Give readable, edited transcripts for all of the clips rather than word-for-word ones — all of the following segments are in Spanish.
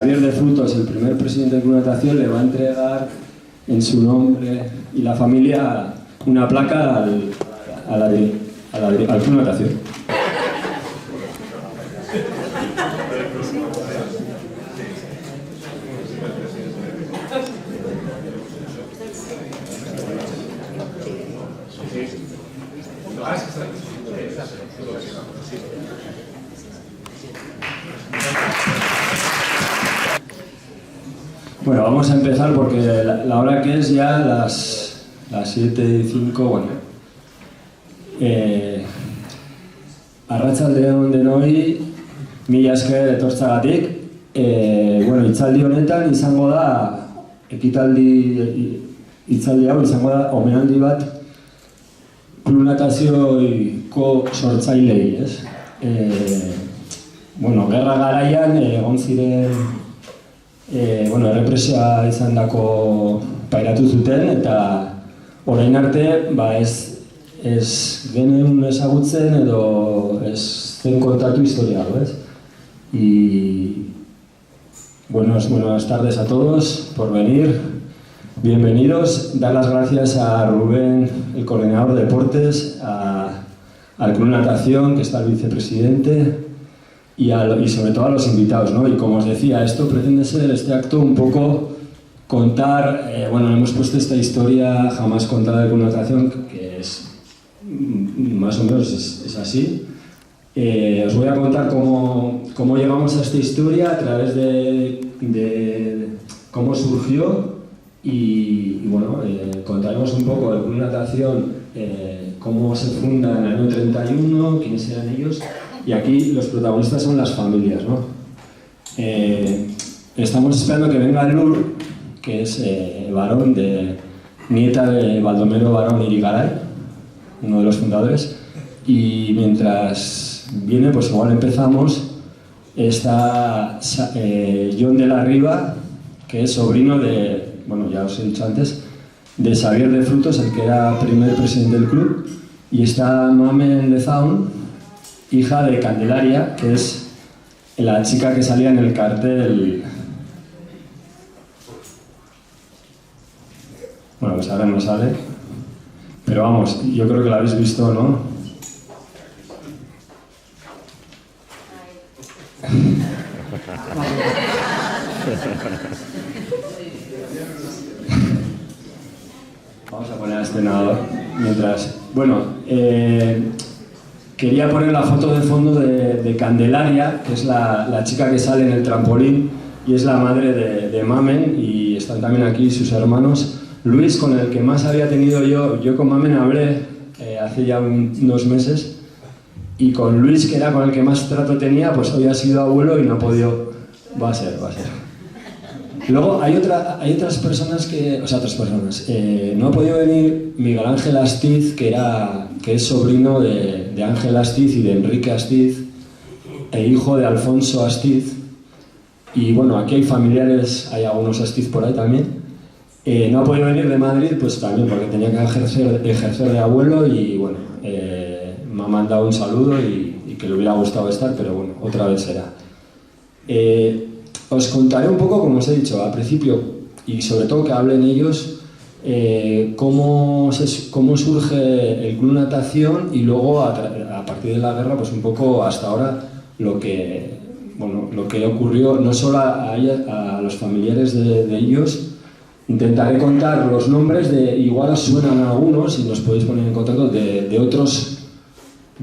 Javier de Frutos, el primer presidente del Club Natación, le va a entregar en su nombre y la familia una placa al Club Natación. Bueno, vamos a empezar porque la hora que es ya las 7:05, bueno. Arratsaldeon denoi, mila esker etortzagatik. Bueno, hitzaldi honetan izango da, hitzaldi hau izango da omenaldi bat Klub Natazioiko sortzailei, ez? Bueno, gerra garaian egon ziren errepresioa izan dako pairatu zuten, eta orain arte ez genuen ezagutzen edo ez zen kontatu historia, ¿ves? Y buenas tardes a todos por venir, bienvenidos, dar las gracias a Rubén, el coordinador de deportes, al Club Natación, que está el vicepresidente, y sobre todo a los invitados, ¿no? Y como os decía, esto pretende ser este acto un poco contar, hemos puesto esta historia jamás contada de Club Natación, que es más o menos es así. Os voy a contar cómo llegamos a esta historia a través de cómo surgió y contaremos un poco del Club Natación, cómo se funda en el año 31, quiénes eran ellos. Y aquí los protagonistas son las familias, ¿no? Estamos esperando que venga Lur, que es varón nieta de Baldomero Barón Irigaray, uno de los fundadores, y mientras viene, pues igual empezamos. Está John de la Riva, que es sobrino ya os he dicho antes, de Javier de Frutos, el que era primer presidente del club, y está Mamen de Zaun, hija de Candelaria, que es la chica que salía en el cartel. Bueno, pues ahora no sale, pero vamos, yo creo que la habéis visto, ¿no? Vamos a poner a este nadador mientras. Quería poner la foto de fondo de Candelaria, que es la chica que sale en el trampolín y es la madre de Mamen, y están también aquí sus hermanos. Luis, con el que más había tenido yo con Mamen hablé hace ya unos meses, y con Luis, que era con el que más trato tenía, pues hoy ha sido abuelo y no ha podido. Va a ser. Luego hay otras personas no ha podido venir Miguel Ángel Astiz, que es sobrino de Ángel Astiz y de Enrique Astiz, e hijo de Alfonso Astiz. Y bueno, aquí hay familiares, hay algunos Astiz por ahí también. No ha podido venir de Madrid, pues también porque tenía que ejercer de abuelo, y bueno, me ha mandado un saludo y que le hubiera gustado estar, pero bueno, otra vez será. Os contaré un poco, como os he dicho al principio, y sobre todo que hablen ellos, cómo surge el Club Natación, y luego a partir de la guerra, pues un poco hasta ahora lo que ocurrió, no solo a los familiares de ellos. Intentaré contar los nombres igual os suenan a algunos y nos podéis poner en contacto de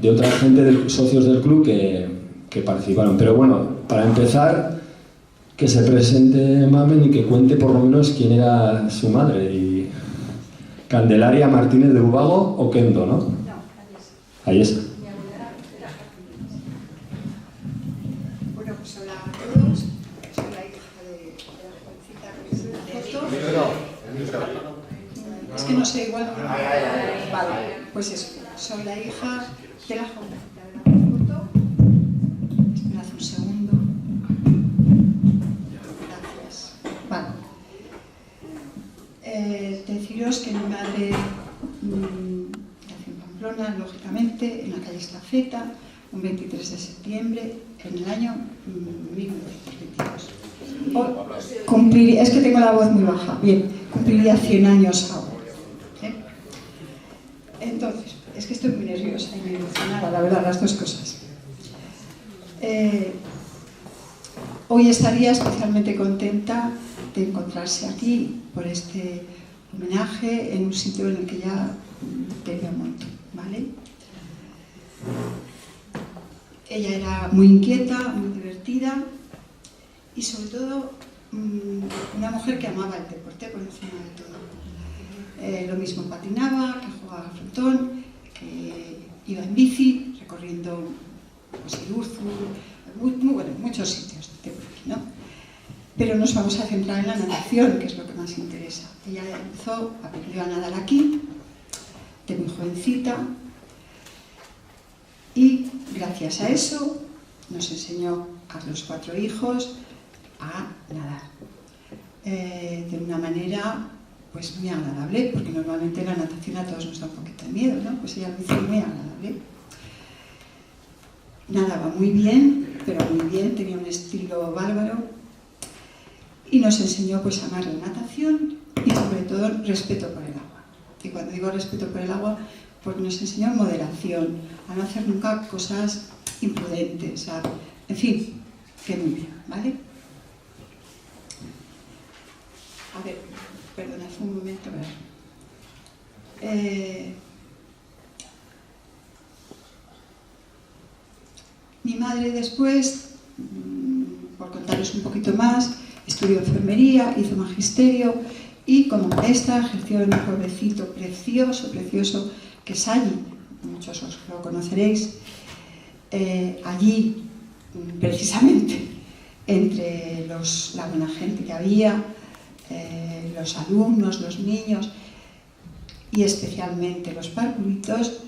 otra gente, socios del club que participaron. Pero bueno, para empezar, que se presente Mamen y que cuente por lo menos quién era su madre. Y Candelaria Martínez de Ubago o Kendo, ¿no? Ahí está. Bueno, pues hola a todos. Soy la hija de la jovencita que es la foto. Es que no sé igual. Vale, pues eso. Soy la hija de la jovencita de la foto. Esperad un segundo. Deciros que mi madre nació en Pamplona, lógicamente, en la calle Estafeta, un 23 de septiembre, en el año 1922. Es que tengo la voz muy baja. Bien, cumpliría 100 años ahora. Entonces, es que estoy muy nerviosa y muy emocionada, la verdad, las dos cosas. Hoy estaría especialmente contenta de encontrarse aquí por este homenaje en un sitio en el que ya tenía un montón, ¿vale? Ella era muy inquieta, muy divertida y sobre todo una mujer que amaba el deporte por encima de todo. Lo mismo patinaba, que jugaba al frontón, que iba en bici, recorriendo pues, muchos sitios de por aquí, ¿no? Pero nos vamos a centrar en la natación, que es lo que más interesa. Ella aprendió a nadar aquí, de muy jovencita, y gracias a eso nos enseñó a los 4 hijos a nadar. De una manera pues muy agradable, porque normalmente la natación a todos nos da un poquito de miedo, ¿no? Pues ella lo hizo muy agradable. Nadaba muy bien, pero muy bien, tenía un estilo bárbaro y nos enseñó pues a amar la natación y sobre todo respeto por el agua. Y cuando digo respeto por el agua, pues nos enseñó moderación, a no hacer nunca cosas imprudentes, en fin, que muy bien, ¿vale? A ver, perdonad un momento, mi madre después, por contaros un poquito más, estudió enfermería, hizo magisterio y como maestra ejerció en un pueblecito precioso, precioso, que es allí, muchos os lo conoceréis, allí precisamente entre la buena gente que había, los alumnos, los niños y especialmente los parvulitos,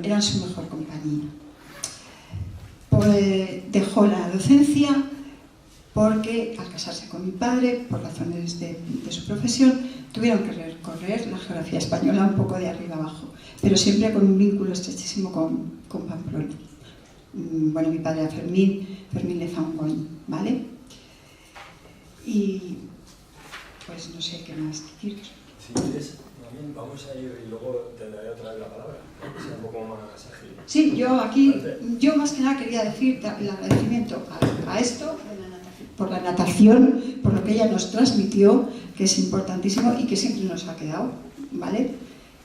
eran su mejor compañía. Pues dejó la docencia porque al casarse con mi padre, por razones de su profesión, tuvieron que recorrer la geografía española un poco de arriba abajo, pero siempre con un vínculo estrechísimo con Pamplona. Bueno, mi padre era Fermín Lezangoñi, ¿vale? Y pues no sé qué más decir. Si quieres, también vamos a ir y luego te daré otra vez la palabra, para que sea un poco más ágil. Sí, yo más que nada quería decir el agradecimiento a esto, por la natación, por lo que ella nos transmitió, que es importantísimo y que siempre nos ha quedado, ¿vale?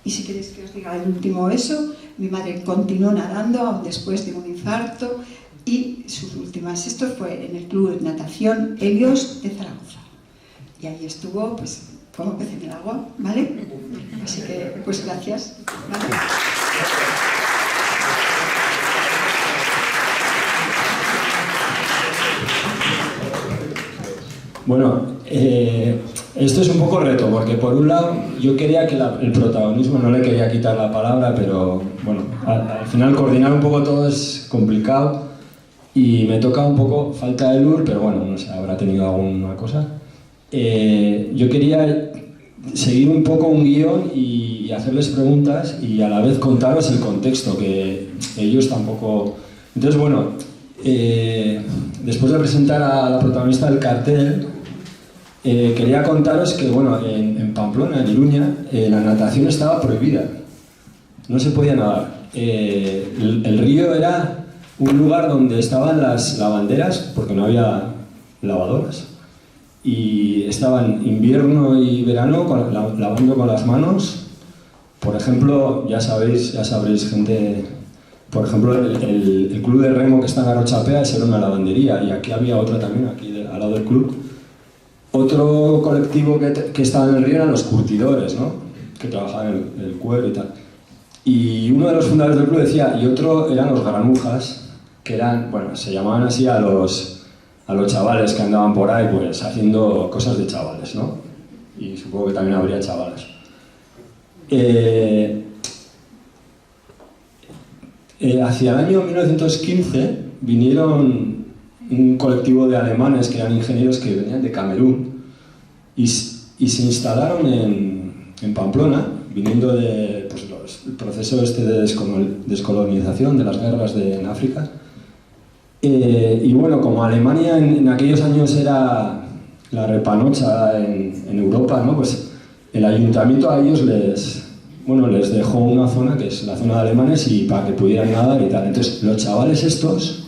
Y si queréis que os diga el último eso, mi madre continuó nadando aún después de un infarto y sus últimas, esto fue en el Club de Natación Helios de Zaragoza. Y ahí estuvo, pues, como pez en el agua, ¿vale? Así que, pues gracias, ¿vale? Bueno, esto es un poco reto, porque por un lado yo quería que el protagonismo, no le quería quitar la palabra, pero bueno, al final coordinar un poco todo es complicado y me toca un poco falta de luz, pero bueno, no sé, habrá tenido alguna cosa. Yo quería seguir un poco un guión y hacerles preguntas y a la vez contaros el contexto, que ellos tampoco... Entonces, bueno, después de presentar a la protagonista del cartel, quería contaros que, bueno, en Pamplona, en Iruña, la natación estaba prohibida. No se podía nadar. El río era un lugar donde estaban las lavanderas, porque no había lavadoras. Y estaban invierno y verano lavando con las manos. Por ejemplo, ya sabréis, gente... Por ejemplo, el club de remo que está en Arochapea era una lavandería y aquí había otra también, aquí al lado del club. Otro colectivo que estaba en el río eran los curtidores, ¿no? Que trabajaban el cuero y tal. Y uno de los fundadores del club decía, y otro eran los granujas, que eran, bueno, se llamaban así a los chavales que andaban por ahí, pues, haciendo cosas de chavales, ¿no? Y supongo que también habría chavalas. Hacia el año 1915 vinieron un colectivo de alemanes que eran ingenieros que venían de Camerún y se instalaron en Pamplona, viniendo de el proceso este de descolonización de las guerras en África. Y bueno, como Alemania en aquellos años era la repanocha en Europa, ¿no? Pues el ayuntamiento a ellos les dejó una zona que es la zona de alemanes y para que pudieran nadar y tal. Entonces los chavales estos,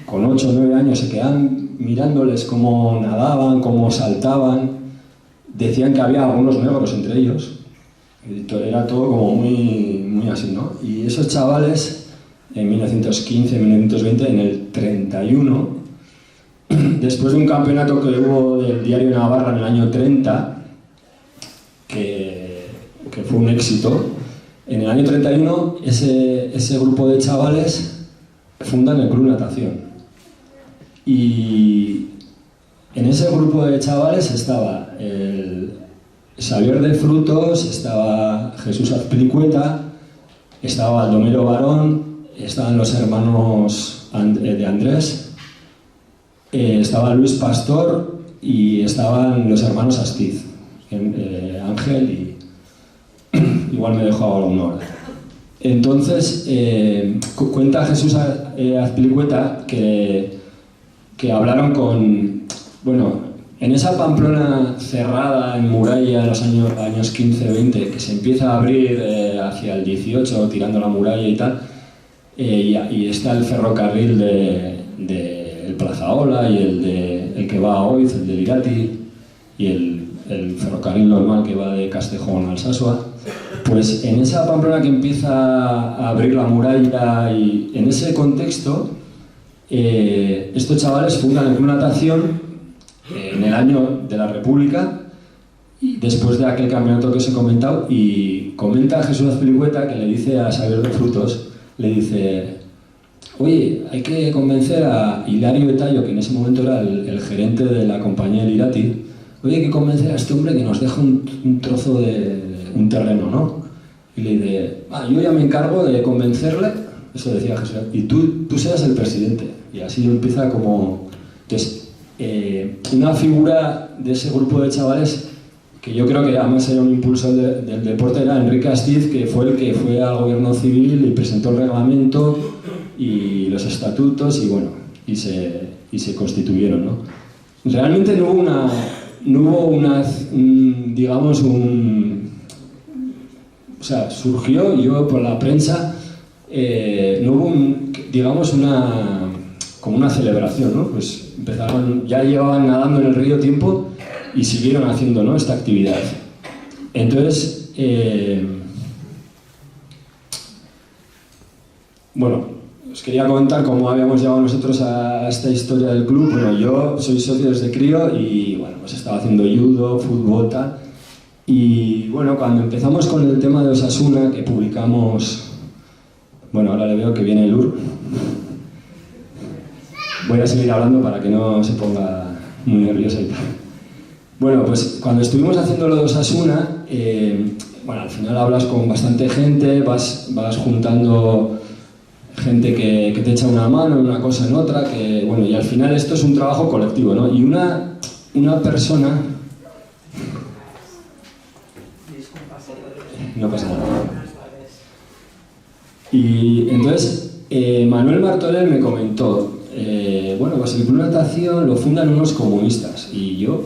con 8 o 9 años, se quedaban mirándoles cómo nadaban, cómo saltaban. Decían que había algunos negros entre ellos. Era todo como muy, muy así, ¿no? Y esos chavales, en 1915, 1920, en el 31, después de un campeonato que hubo del Diario Navarra en el año 30, que fue un éxito, en el año 31 ese grupo de chavales fundan el Club Natación. Y en ese grupo de chavales estaba el Xavier de Frutos, estaba Jesús Azpilicueta, estaba Baldomero Barón, estaban los hermanos de Andrés, estaba Luis Pastor y estaban los hermanos Astiz, Ángel y igual me dejo ahora uno. Entonces, cuenta Jesús Azpilicueta que hablaron con, bueno, en esa Pamplona cerrada en muralla en los años 15-20, que se empieza a abrir hacia el 18, tirando la muralla y tal, y está el ferrocarril de Plazaola y el que va a Oiz, el de Lirati, y el ferrocarril normal que va de Castejón al Sasua. Pues en esa Pamplona que empieza a abrir la muralla y en ese contexto, estos chavales fundan el Club Natación en el año de la República, después de aquel campeonato que os he comentado, y comenta Jesús Azpilicueta que le dice a Xavier de Frutos, le dice: oye, hay que convencer a Hilario Etayo, que en ese momento era el gerente de la compañía del Irati, oye, hay que convencer a este hombre que nos deja un trozo de un terreno, ¿no? Y le dice: yo ya me encargo de convencerle, eso decía Jesús, y tú seas el presidente. Y así empieza como... Entonces, una figura de ese grupo de chavales que yo creo que además era un impulsor del deporte era Enrique Astiz, que fue el que fue al gobierno civil y presentó el reglamento y los estatutos y bueno, y se constituyeron, ¿no? Realmente no hubo una digamos o sea, surgió, yo por la prensa, no hubo digamos como una celebración, ¿no? Pues empezaron, ya llevaban nadando en el río tiempo y siguieron haciendo, ¿no?, esta actividad. Entonces, bueno, os quería comentar cómo habíamos llegado nosotros a esta historia del club. Bueno, yo soy socio desde crío y bueno, pues estaba haciendo judo, fútbol, tal. Y bueno, cuando empezamos con el tema de Osasuna, que publicamos, bueno, ahora le veo que viene el UR. Voy a seguir hablando para que no se ponga muy nerviosa y tal. Bueno, pues cuando estuvimos haciendo lo de Osasuna, bueno, al final hablas con bastante gente, vas juntando gente que te echa una mano en una cosa en otra, que bueno, y al final esto es un trabajo colectivo, ¿no? Y una persona... No pasa nada. Y entonces, Manuel Martorell me comentó, bueno, pues el Club Natación lo fundan unos comunistas, y yo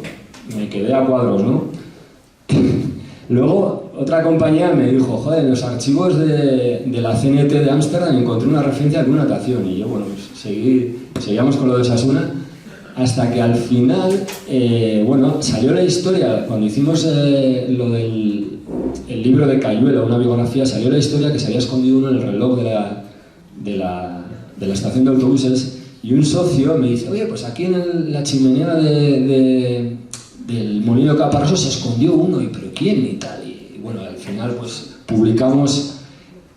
me quedé a cuadros, ¿no? Luego, otra compañía me dijo, joder, en los archivos de la CNT de Ámsterdam encontré una referencia al Club Natación, y yo, bueno, pues seguíamos con lo de Osasuna, hasta que al final, bueno, salió la historia, cuando hicimos lo del el libro de Cayuela, una biografía, salió la historia que se había escondido uno en el reloj de la estación de autobuses, y un socio me dice, oye, pues aquí en la chimenea del Molino Caparroso se escondió uno, y ¿pero quién? Y tal, y bueno, al final pues publicamos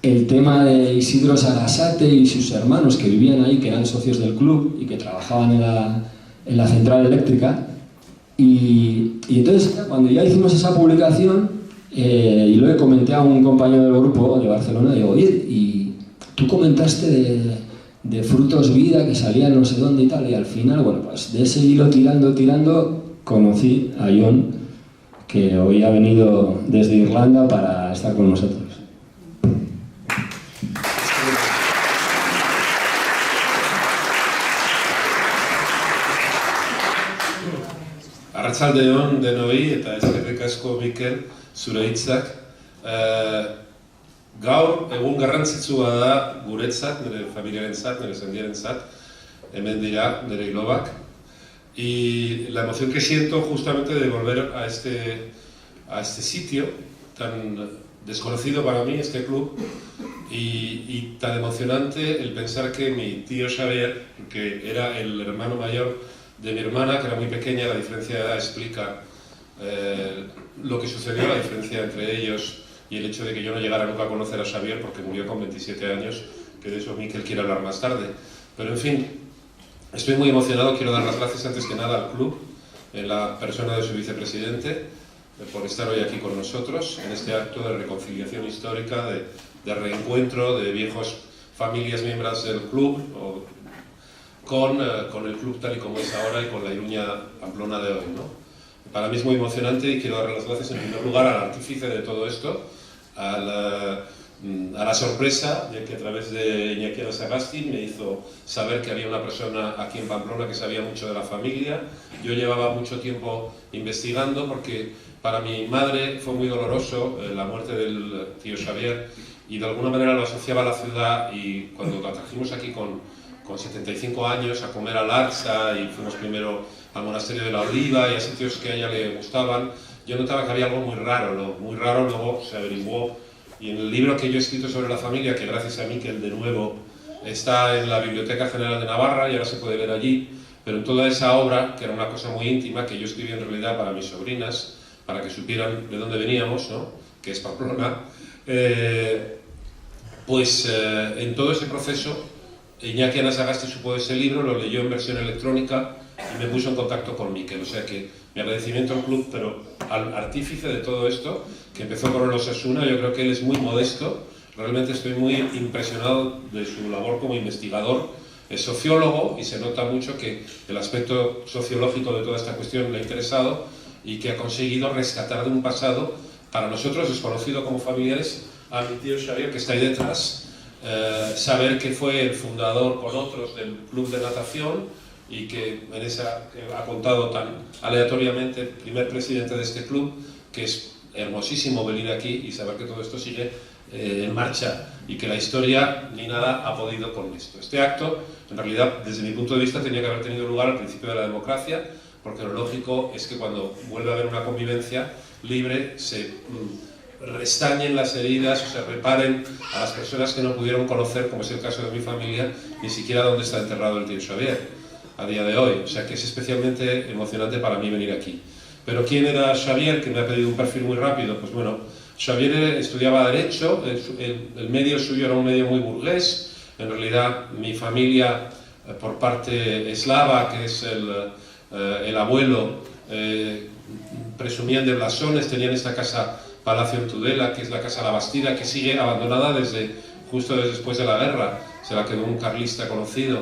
el tema de Isidro Sarasate y sus hermanos que vivían ahí, que eran socios del club y que trabajaban en la central eléctrica, y entonces cuando ya hicimos esa publicación, y luego comenté a un compañero del grupo de Barcelona, digo, oye, y tú comentaste de Frutos Vida, que salía no sé dónde y tal, y al final, bueno, pues de ese hilo tirando, conocí a John, que hoy ha venido desde Irlanda para estar con nosotros. Arratsaldeon denoi eta eskerrik asko Mikel zure hitzak. Gaur egun garrantzitsua da guretzat, nire familiarentzat, nire sendiarentzat, hemen dira nire ilobak. Y la emoción que siento justamente de volver a este sitio tan desconocido para mí, este club, y tan emocionante el pensar que mi tío Xavier, que era el hermano mayor de mi hermana, que era muy pequeña, la diferencia de edad explica lo que sucedió, la diferencia entre ellos y el hecho de que yo no llegara nunca a conocer a Xavier porque murió con 27 años, que de eso Mikel quiere hablar más tarde. Pero en fin, estoy muy emocionado, quiero dar las gracias antes que nada al club, en la persona de su vicepresidente, por estar hoy aquí con nosotros, en este acto de reconciliación histórica, de reencuentro de viejos familias miembros del club, con el club tal y como es ahora y con la Iruña Pamplona de hoy, ¿no? Para mí es muy emocionante y quiero darle las gracias en primer lugar al artífice de todo esto, a la sorpresa de que a través de Iñaki Anasagasti me hizo saber que había una persona aquí en Pamplona que sabía mucho de la familia. Yo llevaba mucho tiempo investigando porque para mi madre fue muy doloroso la muerte del tío Xavier y de alguna manera lo asociaba a la ciudad, y cuando la trajimos aquí con 75 años a comer al Arsa y fuimos primero al Monasterio de la Oliva y a sitios que a ella le gustaban, yo notaba que había algo muy raro luego se averiguó, y en el libro que yo he escrito sobre la familia, que gracias a Mikel de nuevo está en la Biblioteca General de Navarra y ahora se puede ver allí, pero en toda esa obra, que era una cosa muy íntima, que yo escribí en realidad para mis sobrinas, para que supieran de dónde veníamos, ¿no? Que es Pamplona, en todo ese proceso Iñaki Anasagasti supo de ese libro, lo leyó en versión electrónica y me puso en contacto con Mikel. O sea que mi agradecimiento al club, pero al artífice de todo esto, que empezó con el Osasuna. Yo creo que él es muy modesto, realmente estoy muy impresionado de su labor como investigador. Es sociólogo y se nota mucho que el aspecto sociológico de toda esta cuestión le ha interesado y que ha conseguido rescatar de un pasado, para nosotros desconocido como familiares, a mi tío Xavier, que está ahí detrás. Saber que fue el fundador con otros del club de natación y que ha contado tan aleatoriamente, primer presidente de este club, que es hermosísimo venir aquí y saber que todo esto sigue en marcha y que la historia ni nada ha podido con esto. Este acto, en realidad, desde mi punto de vista, tenía que haber tenido lugar al principio de la democracia, porque lo lógico es que cuando vuelve a haber una convivencia libre se restañen las heridas o se reparen a las personas que no pudieron conocer, como es el caso de mi familia, ni siquiera dónde está enterrado el tío Xavier a día de hoy. O sea que es especialmente emocionante para mí venir aquí. Pero ¿quién era Xavier? Que me ha pedido un perfil muy rápido. Pues bueno, Xavier estudiaba Derecho, el medio suyo era un medio muy burgués. En realidad mi familia, por parte eslava, que es el abuelo, presumían de blasones, tenían esta casa Palacio en Tudela, que es la Casa La Bastida, que sigue abandonada justo después de la guerra, se la quedó un carlista conocido.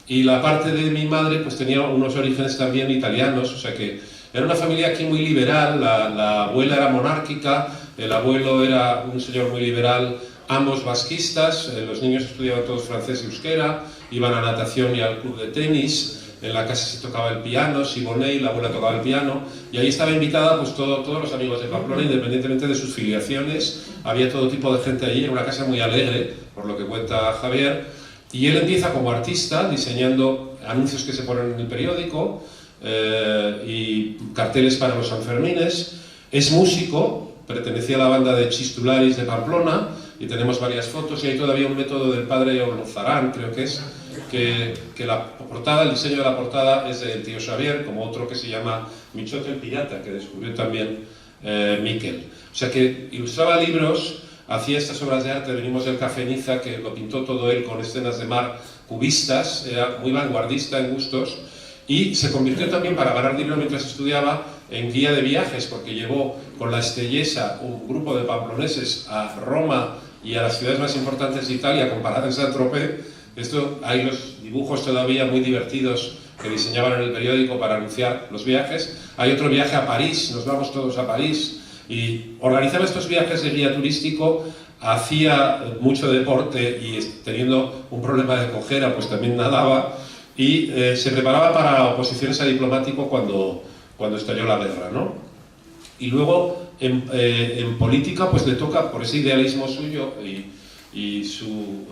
Y la parte de mi madre pues tenía unos orígenes también italianos, o sea que era una familia aquí muy liberal. La abuela era monárquica, el abuelo era un señor muy liberal, ambos vasquistas, los niños estudiaban todos francés y euskera, iban a natación y al club de tenis. En la casa se tocaba el piano, Siboney, la abuela tocaba el piano, y ahí estaba invitada pues todos los amigos de Pamplona, independientemente de sus filiaciones. Había todo tipo de gente allí, era una casa muy alegre, por lo que cuenta Javier, y él empieza como artista, diseñando anuncios que se ponen en el periódico y carteles para los Sanfermines. Es músico, pertenecía a la banda de Chistularis de Pamplona, y tenemos varias fotos, y hay todavía un método del padre Olozarán, creo que es, que el diseño de la portada es del tío Xavier, como otro que se llama Michote el Pirata, que descubrió también Mikel. O sea que ilustraba libros, hacía estas obras de arte. Venimos del Café Niza, que lo pintó todo él con escenas de mar cubistas, era muy vanguardista en gustos, y se convirtió también, para ganar dinero mientras estudiaba, en guía de viajes, porque llevó con la Estellesa un grupo de pamploneses a Roma y a las ciudades más importantes de Italia, comparadas en Saint-Tropez. Hay los dibujos todavía muy divertidos que diseñaban en el periódico para anunciar los viajes. Hay otro viaje a París, nos vamos todos a París, y organizaba estos viajes de guía turístico. Hacía mucho deporte y teniendo un problema de cojera, pues también nadaba, y se preparaba para oposiciones a diplomático cuando cuando estalló la guerra, ¿no? Y luego en política pues le toca, por ese idealismo suyo y su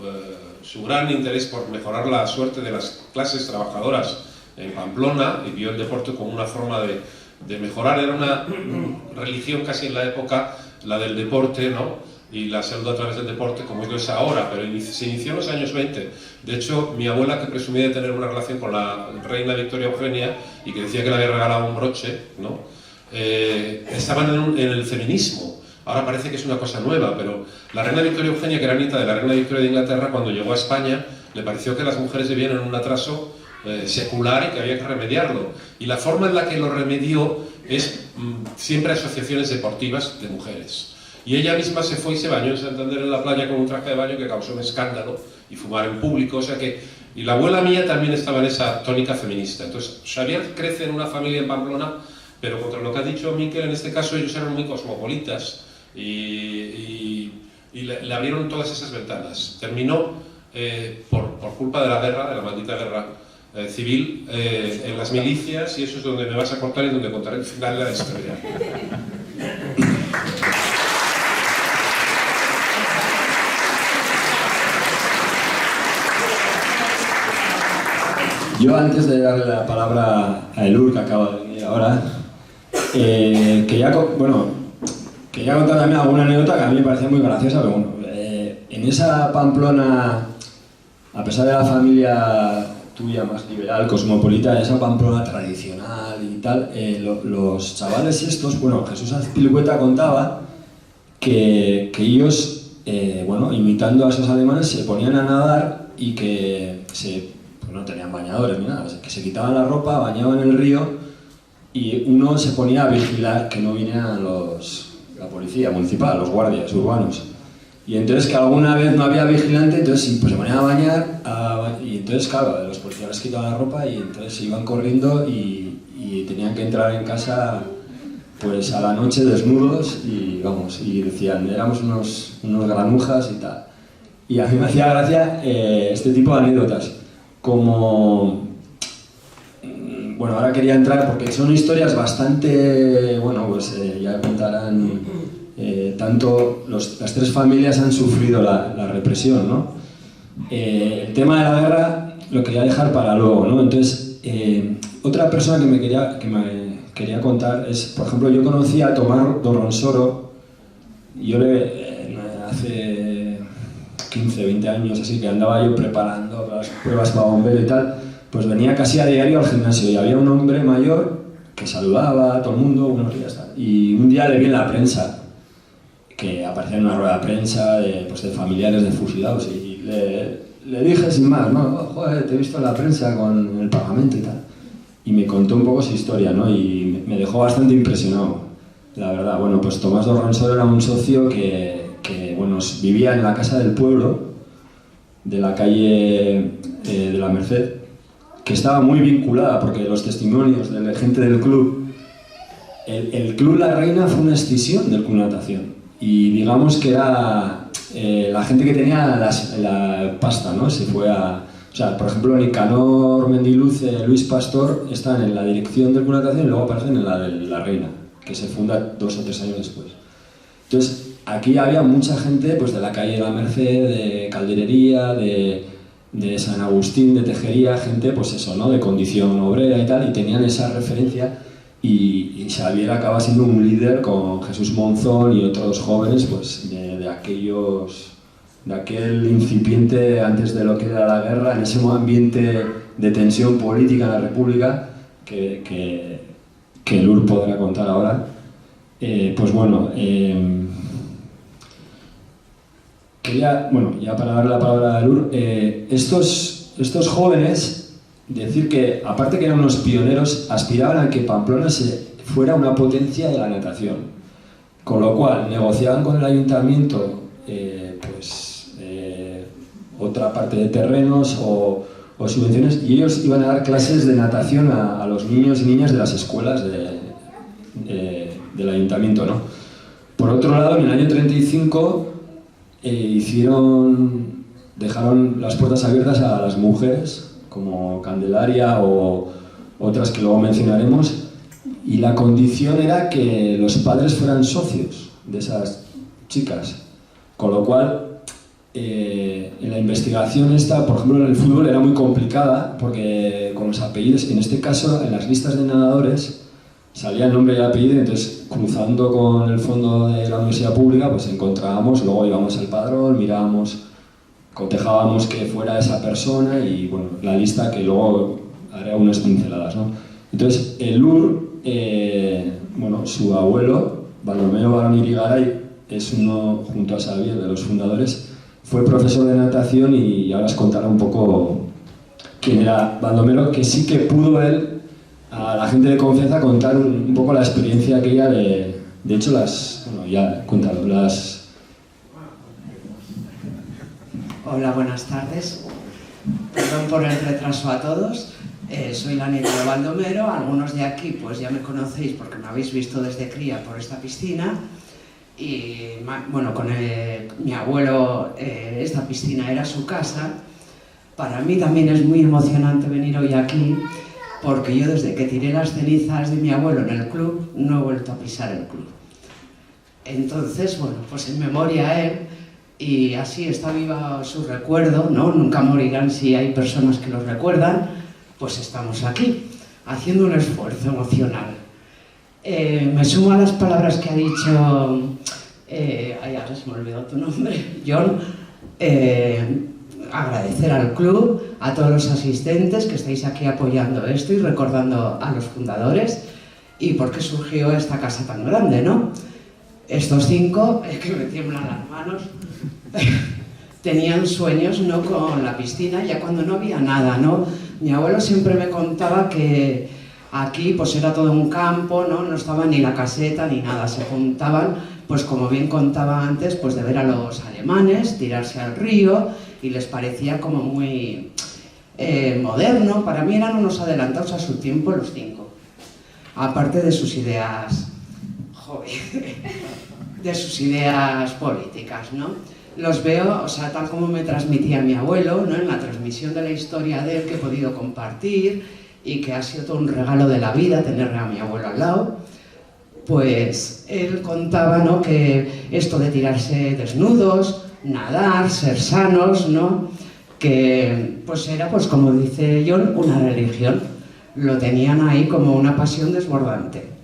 gran interés por mejorar la suerte de las clases trabajadoras en Pamplona, y vio el deporte como una forma de mejorar. Era una religión casi en la época, la del deporte, ¿no? Y la salud a través del deporte, como lo es ahora, pero se inició en los años 20. De hecho, mi abuela, que presumía de tener una relación con la reina Victoria Eugenia y que decía que le había regalado un broche, ¿no? Estaban en el feminismo. Ahora parece que es una cosa nueva, pero la reina Victoria Eugenia, que era nieta de la reina Victoria de Inglaterra, cuando llegó a España, le pareció que las mujeres vivían en un atraso secular y que había que remediarlo. Y la forma en la que lo remedió es siempre asociaciones deportivas de mujeres. Y ella misma se fue y se bañó en Santander en la playa con un traje de baño que causó un escándalo y fumar en público, o sea que... Y la abuela mía también estaba en esa tónica feminista. Entonces, Xavier crece en una familia en Pamplona, pero contra lo que ha dicho Miquel, en este caso ellos eran muy cosmopolitas y le abrieron todas esas ventanas. Terminó, por culpa de la guerra, de la maldita guerra civil, en las milicias, y eso es donde me vas a contar y donde contaré el final de la historia. Yo, antes de darle la palabra a Elur, que acaba de venir ahora, quería contar también alguna anécdota que a mí me parecía muy graciosa, pero bueno, en esa Pamplona, a pesar de la familia tuya más liberal, cosmopolita, esa Pamplona tradicional y tal, los chavales estos, bueno, Jesús Azpilicueta contaba que ellos, imitando a esos alemanes, se ponían a nadar y que no tenían bañadores ni nada, que se quitaban la ropa, bañaban en el río y uno se ponía a vigilar que no vinieran la policía municipal, los guardias urbanos. Y entonces, que alguna vez no había vigilante, entonces pues se ponían a bañar y entonces, claro, los policías les quitaban la ropa y entonces se iban corriendo y tenían que entrar en casa pues a la noche desnudos y decían, éramos unos granujas y tal. Y a mí me hacía gracia este tipo de anécdotas. Como, bueno, ahora quería entrar porque son historias bastante, ya contarán, tanto las tres familias han sufrido la represión, ¿no? El tema de la guerra lo quería dejar para luego, ¿no? Entonces, otra persona que me quería contar es, por ejemplo, yo conocí a Tomás Dorronsoro, hace 15, 20 años, así que andaba yo preparando las pruebas para bombero y tal, pues venía casi a diario al gimnasio y había un hombre mayor que saludaba a todo el mundo, buenos días, tal. Y un día le vi en la prensa, que aparecía en una rueda de prensa de familiares de fusilados y le dije sin más, ¿no? Joder, te he visto en la prensa con el Parlamento y tal. Y me contó un poco su historia, ¿no? Y me dejó bastante impresionado, la verdad. Bueno, pues Tomás Dorronsoro era un socio que vivía en la Casa del Pueblo, de la calle de la Merced, que estaba muy vinculada, porque los testimonios de la gente del club, el Club La Reina fue una escisión del Club Natación, y digamos que era la gente que tenía la pasta, ¿no? Se fue a... O sea, por ejemplo, Nicanor Mendiluz, Luis Pastor están en la dirección del Club Natación y luego aparecen en la de La Reina, que se funda 2 o 3 años después. Entonces, aquí había mucha gente pues, de la calle de la Merced, de Calderería, de San Agustín, de Tejería, gente pues eso, ¿no? De condición obrera y tal, y tenían esa referencia, y Xavier acaba siendo un líder con Jesús Monzón y otros jóvenes pues, de aquel incipiente antes de lo que era la guerra, en ese ambiente de tensión política en la República que Lur podrá contar ahora. Ya para dar la palabra a Lur, estos jóvenes, decir que, aparte que eran unos pioneros, aspiraban a que Pamplona fuera una potencia de la natación, con lo cual negociaban con el ayuntamiento otra parte de terrenos o subvenciones, y ellos iban a dar clases de natación a los niños y niñas de las escuelas del ayuntamiento, ¿no? Por otro lado, en el año 35 dejaron las puertas abiertas a las mujeres, como Candelaria o otras que luego mencionaremos, y la condición era que los padres fueran socios de esas chicas, con lo cual en la investigación esta, por ejemplo en el fútbol, era muy complicada porque con los apellidos, en este caso en las listas de nadadores salía el nombre y el apellido, entonces cruzando con el fondo de la universidad pública pues encontrábamos, luego íbamos al padrón, mirábamos, cotejábamos que fuera esa persona y bueno, la lista que luego haré unas pinceladas, ¿no? Entonces el LUR, bueno, su abuelo, Baldomero Barón Irigaray, es uno, junto a Xavier, de los fundadores. Fue profesor de natación y ahora os contará un poco quién era Baldomero, que sí que pudo él, a la gente de confianza, contar un poco la experiencia aquella de hecho bueno, ya, cuéntalo, Hola, buenas tardes. Perdón por el retraso a todos. Soy la nieta de Baldomero. Algunos de aquí pues ya me conocéis porque me habéis visto desde cría por esta piscina. Y bueno, con mi abuelo esta piscina era su casa. Para mí también es muy emocionante venir hoy aquí porque yo desde que tiré las cenizas de mi abuelo en el club no he vuelto a pisar el club. Entonces, bueno, pues en memoria a él y así está viva su recuerdo, ¿no? Nunca morirán si hay personas que los recuerdan, pues estamos aquí haciendo un esfuerzo emocional. Me sumo a las palabras que ha dicho, ahora se me olvidó tu nombre, John, agradecer al club, a todos los asistentes que estáis aquí apoyando esto y recordando a los fundadores y por qué surgió esta casa tan grande, ¿no? Estos 5, es que me tiemblan las manos, tenían sueños, ¿no?, con la piscina ya cuando no había nada, ¿no? Mi abuelo siempre me contaba que aquí pues era todo un campo, ¿no? No estaba ni la caseta ni nada, se juntaban, pues como bien contaba antes, pues de ver a los alemanes tirarse al río y les parecía como muy moderno. Para mí eran unos adelantados a su tiempo los 5, aparte de sus ideas, de sus ideas políticas, ¿no? Los veo, o sea, tal como me transmitía mi abuelo, ¿no?, en la transmisión de la historia de él que he podido compartir y que ha sido todo un regalo de la vida tener a mi abuelo al lado. Pues él contaba, ¿no?, que esto de tirarse desnudos, nadar, ser sanos, ¿no?, que pues era, pues como dice John, una religión. Lo tenían ahí como una pasión desbordante.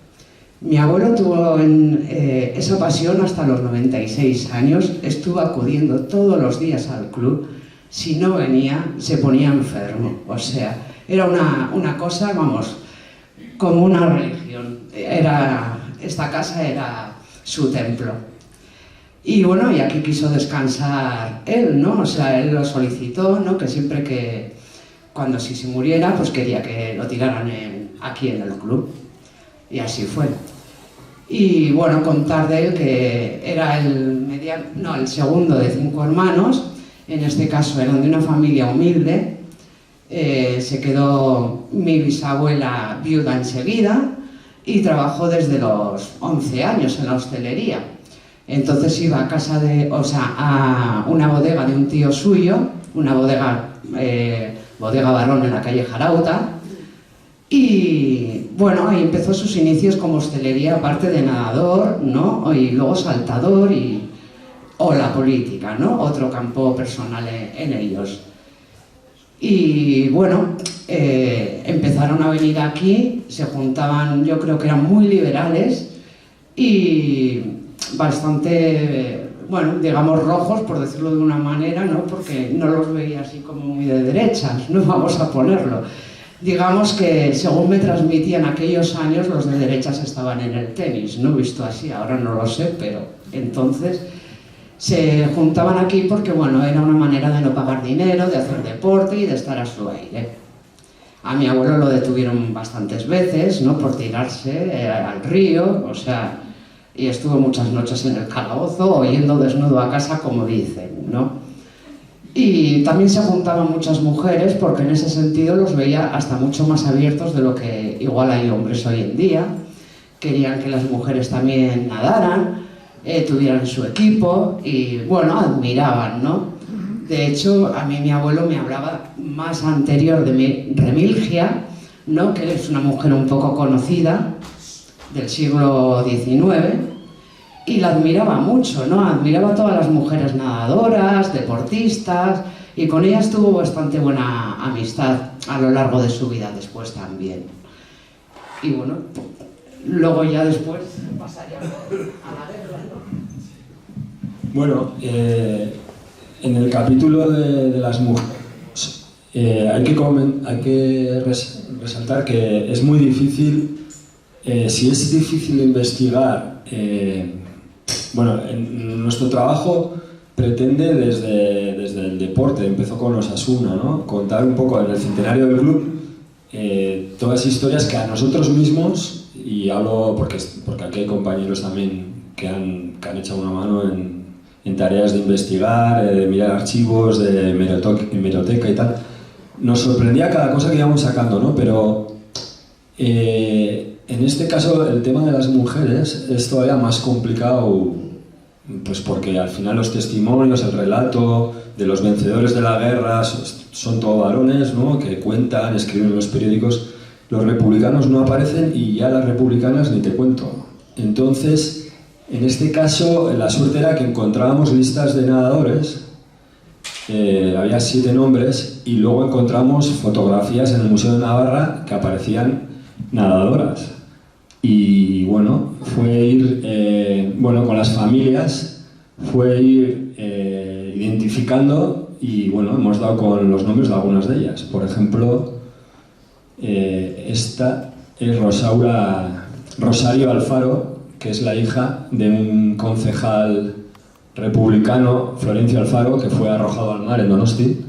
Mi abuelo tuvo esa pasión hasta los 96 años, estuvo acudiendo todos los días al club. Si no venía, se ponía enfermo. O sea, era una cosa, vamos, como una religión. Esta casa era su templo. Y bueno, y aquí quiso descansar él, ¿no? O sea, él lo solicitó, ¿no?, que siempre que, cuando si se muriera, pues quería que lo tiraran aquí en el club. Y así fue. Y bueno, contar de él que era el segundo de 5 hermanos, en este caso eran de una familia humilde. Se quedó mi bisabuela viuda enseguida y trabajó desde los 11 años en la hostelería. Entonces iba a casa a una bodega de un tío suyo, una bodega Barón en la calle Jarauta, y bueno, ahí empezó sus inicios como hostelería, aparte de nadador, ¿no?, y luego saltador o la política, ¿no?, otro campo personal en ellos. Y bueno, empezaron a venir aquí, se juntaban, yo creo que eran muy liberales y bastante, bueno, digamos rojos, por decirlo de una manera, ¿no?, porque no los veía así como muy de derechas, no vamos a ponerlo. Digamos que, según me transmitían aquellos años, los de derechas estaban en el tenis, no visto así, ahora no lo sé, pero entonces se juntaban aquí porque, bueno, era una manera de no pagar dinero, de hacer deporte y de estar a su aire. A mi abuelo lo detuvieron bastantes veces, ¿no?, por tirarse al río, o sea, y estuvo muchas noches en el calabozo o yendo desnudo a casa, como dicen, ¿no? Y también se juntaban muchas mujeres porque en ese sentido los veía hasta mucho más abiertos de lo que igual hay hombres hoy en día. Querían que las mujeres también nadaran, tuvieran su equipo y, bueno, admiraban, ¿no? De hecho, a mí mi abuelo me hablaba más anterior de mi Remilgia, ¿no?, que es una mujer un poco conocida, del siglo XIX y la admiraba mucho, ¿no? Admiraba a todas las mujeres nadadoras, deportistas, y con ellas tuvo bastante buena amistad a lo largo de su vida después también. Y bueno, luego ya después pasaría a la guerra, ¿no? Bueno, en el capítulo de las mujeres hay que resaltar que es muy difícil, si es difícil investigar, bueno, en nuestro trabajo pretende desde el deporte, empezó con Osasuna, ¿no? Contar un poco en el centenario del club todas historias que a nosotros mismos, y hablo porque aquí hay compañeros también que han echado una mano en tareas de investigar, de mirar archivos, de hemeroteca y tal, nos sorprendía cada cosa que íbamos sacando, ¿no? Pero en este caso el tema de las mujeres es todavía más complicado, pues porque al final los testimonios, el relato de los vencedores de la guerra son todos varones, ¿no? Que cuentan, escriben en los periódicos. Los republicanos no aparecen y ya las republicanas ni te cuento. Entonces, en este caso, la suerte era que encontrábamos listas de nadadores, había 7 nombres, y luego encontramos fotografías en el Museo de Navarra que aparecían nadadoras. Y bueno, fue ir, con las familias, fue ir identificando, y bueno, hemos dado con los nombres de algunas de ellas. Por ejemplo, esta es Rosario Alfaro, que es la hija de un concejal republicano, Florencio Alfaro, que fue arrojado al mar en Donosti.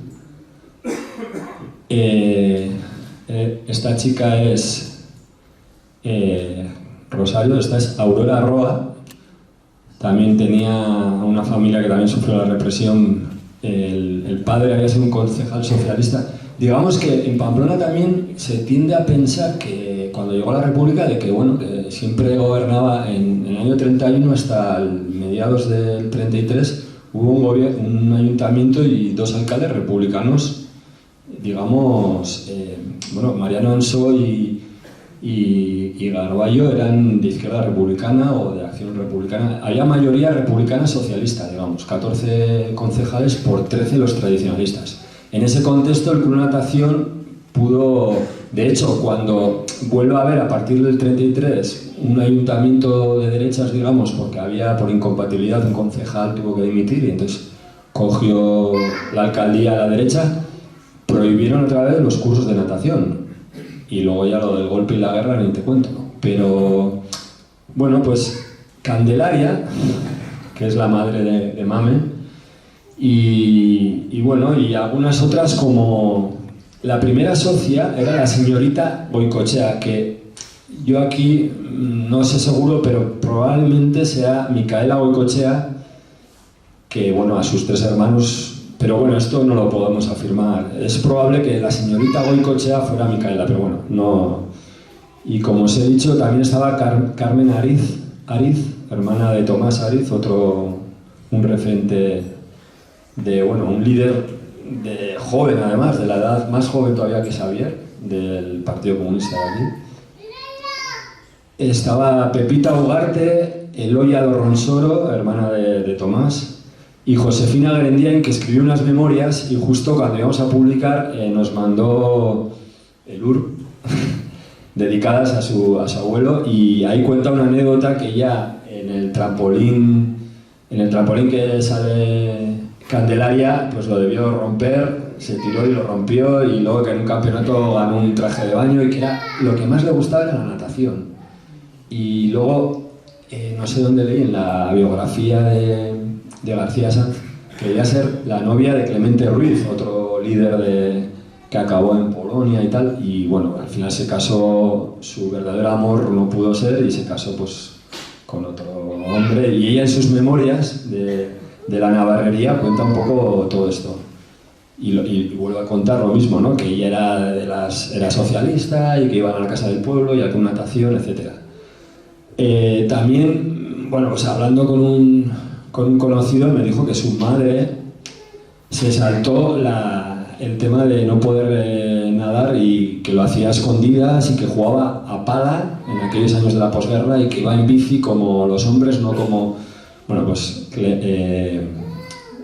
Esta chica es Rosario, esta es Aurora Roa, también tenía una familia que también sufrió la represión, el padre había sido un concejal socialista. Digamos que en Pamplona también se tiende a pensar que cuando llegó la República, de que bueno, que siempre gobernaba en el año 31 hasta mediados del 33, hubo un ayuntamiento y 2 alcaldes republicanos, digamos, Mariano Ansó y Garballo eran de izquierda republicana o de acción republicana. Había mayoría republicana socialista, digamos, 14 concejales por 13 los tradicionalistas. En ese contexto el Club Natación pudo, de hecho, cuando vuelve a haber a partir del 33 un ayuntamiento de derechas, digamos, porque había por incompatibilidad un concejal tuvo que dimitir y entonces cogió la alcaldía a la derecha, prohibieron otra vez los cursos de natación. Y luego ya lo del golpe y la guerra ni te cuento, ¿no? Pero, bueno, pues Candelaria, que es la madre de Mame, y bueno, y algunas otras, como la primera socia era la señorita Goicoechea, que yo aquí no sé seguro, pero probablemente sea Micaela Goicoechea, que bueno, a sus 3 hermanos. Pero bueno, esto no lo podemos afirmar. Es probable que la señorita Goicoechea fuera Micaela, pero bueno, no. Y como os he dicho, también estaba Carmen Ariz, hermana de Tomás Ariz, un referente un líder joven además, de la edad más joven todavía que Xavier, del Partido Comunista de aquí. Estaba Pepita Ugarte, Eloia Dorronsoro, hermana de Tomás, y Josefina Grendiain, que escribió unas memorias y justo cuando íbamos a publicar nos mandó el URB dedicadas a su abuelo, y ahí cuenta una anécdota que ella en el trampolín que sale Candelaria, pues lo debió romper, se tiró y lo rompió, y luego que en un campeonato ganó un traje de baño y que lo que más le gustaba era la natación. Y luego, no sé dónde leí, en la biografía de García Sanz, quería ser la novia de Clemente Ruiz, otro líder que acabó en Polonia y tal, y bueno, al final se casó, su verdadero amor no pudo ser y se casó pues con otro hombre, y ella en sus memorias de la navarrería cuenta un poco todo esto. Y vuelvo a contar lo mismo, ¿no? Que ella era socialista y que iban a la casa del pueblo y a una natación, etc. También, bueno, pues hablando con un conocido, me dijo que su madre se saltó la el tema de no poder nadar y que lo hacía a escondidas y que jugaba a pala en aquellos años de la posguerra y que iba en bici como los hombres, no como... Bueno, pues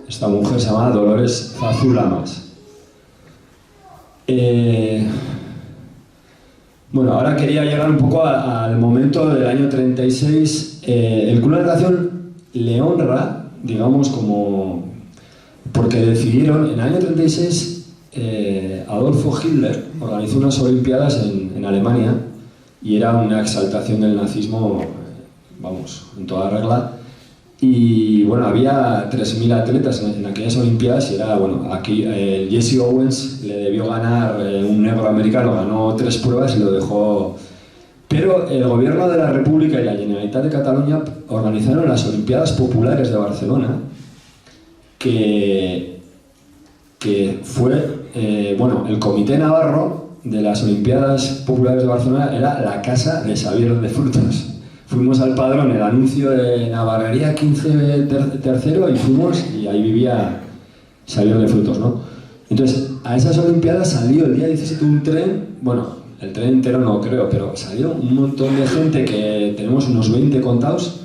esta mujer se llamaba Dolores Zazulamas. Bueno, ahora quería llegar un poco al momento del año 36. El Club de Natación le honra, digamos, como... Porque decidieron, en el año 36, Adolfo Hitler organizó unas Olimpiadas en Alemania y era una exaltación del nazismo, vamos, en toda regla. Y bueno, había 3.000 atletas en aquellas Olimpiadas y era, bueno, aquí Jesse Owens le debió ganar, un negro americano, ganó 3 pruebas y lo dejó... Pero el gobierno de la República y la Generalitat de Cataluña organizaron las Olimpiadas Populares de Barcelona, que fue, bueno, el Comité Navarro de las Olimpiadas Populares de Barcelona era la casa de Xavier de Frutos. Fuimos al padrón, el anuncio de Navarrería 15 tercero, y fuimos, y ahí vivía Xavier de Frutos, ¿no? Entonces, a esas Olimpiadas salió el día 17 un tren, bueno, el tren entero no creo, pero salió un montón de gente, que tenemos unos 20 contados,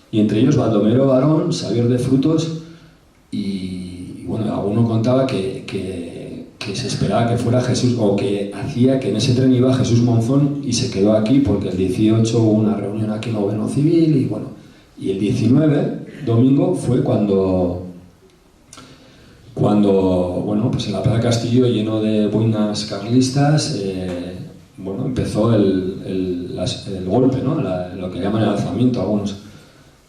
y entre ellos Baldomero Barón, Xavier de Frutos, y bueno, alguno contaba que se esperaba que fuera Jesús, o que hacía que en ese tren iba Jesús Monzón y se quedó aquí porque el 18 hubo una reunión aquí en el Gobierno Civil y bueno, y el 19, domingo, fue cuando bueno, pues en la Plaza Castillo, lleno de boinas carlistas, bueno, empezó el golpe, ¿no? Lo que llaman el alzamiento algunos,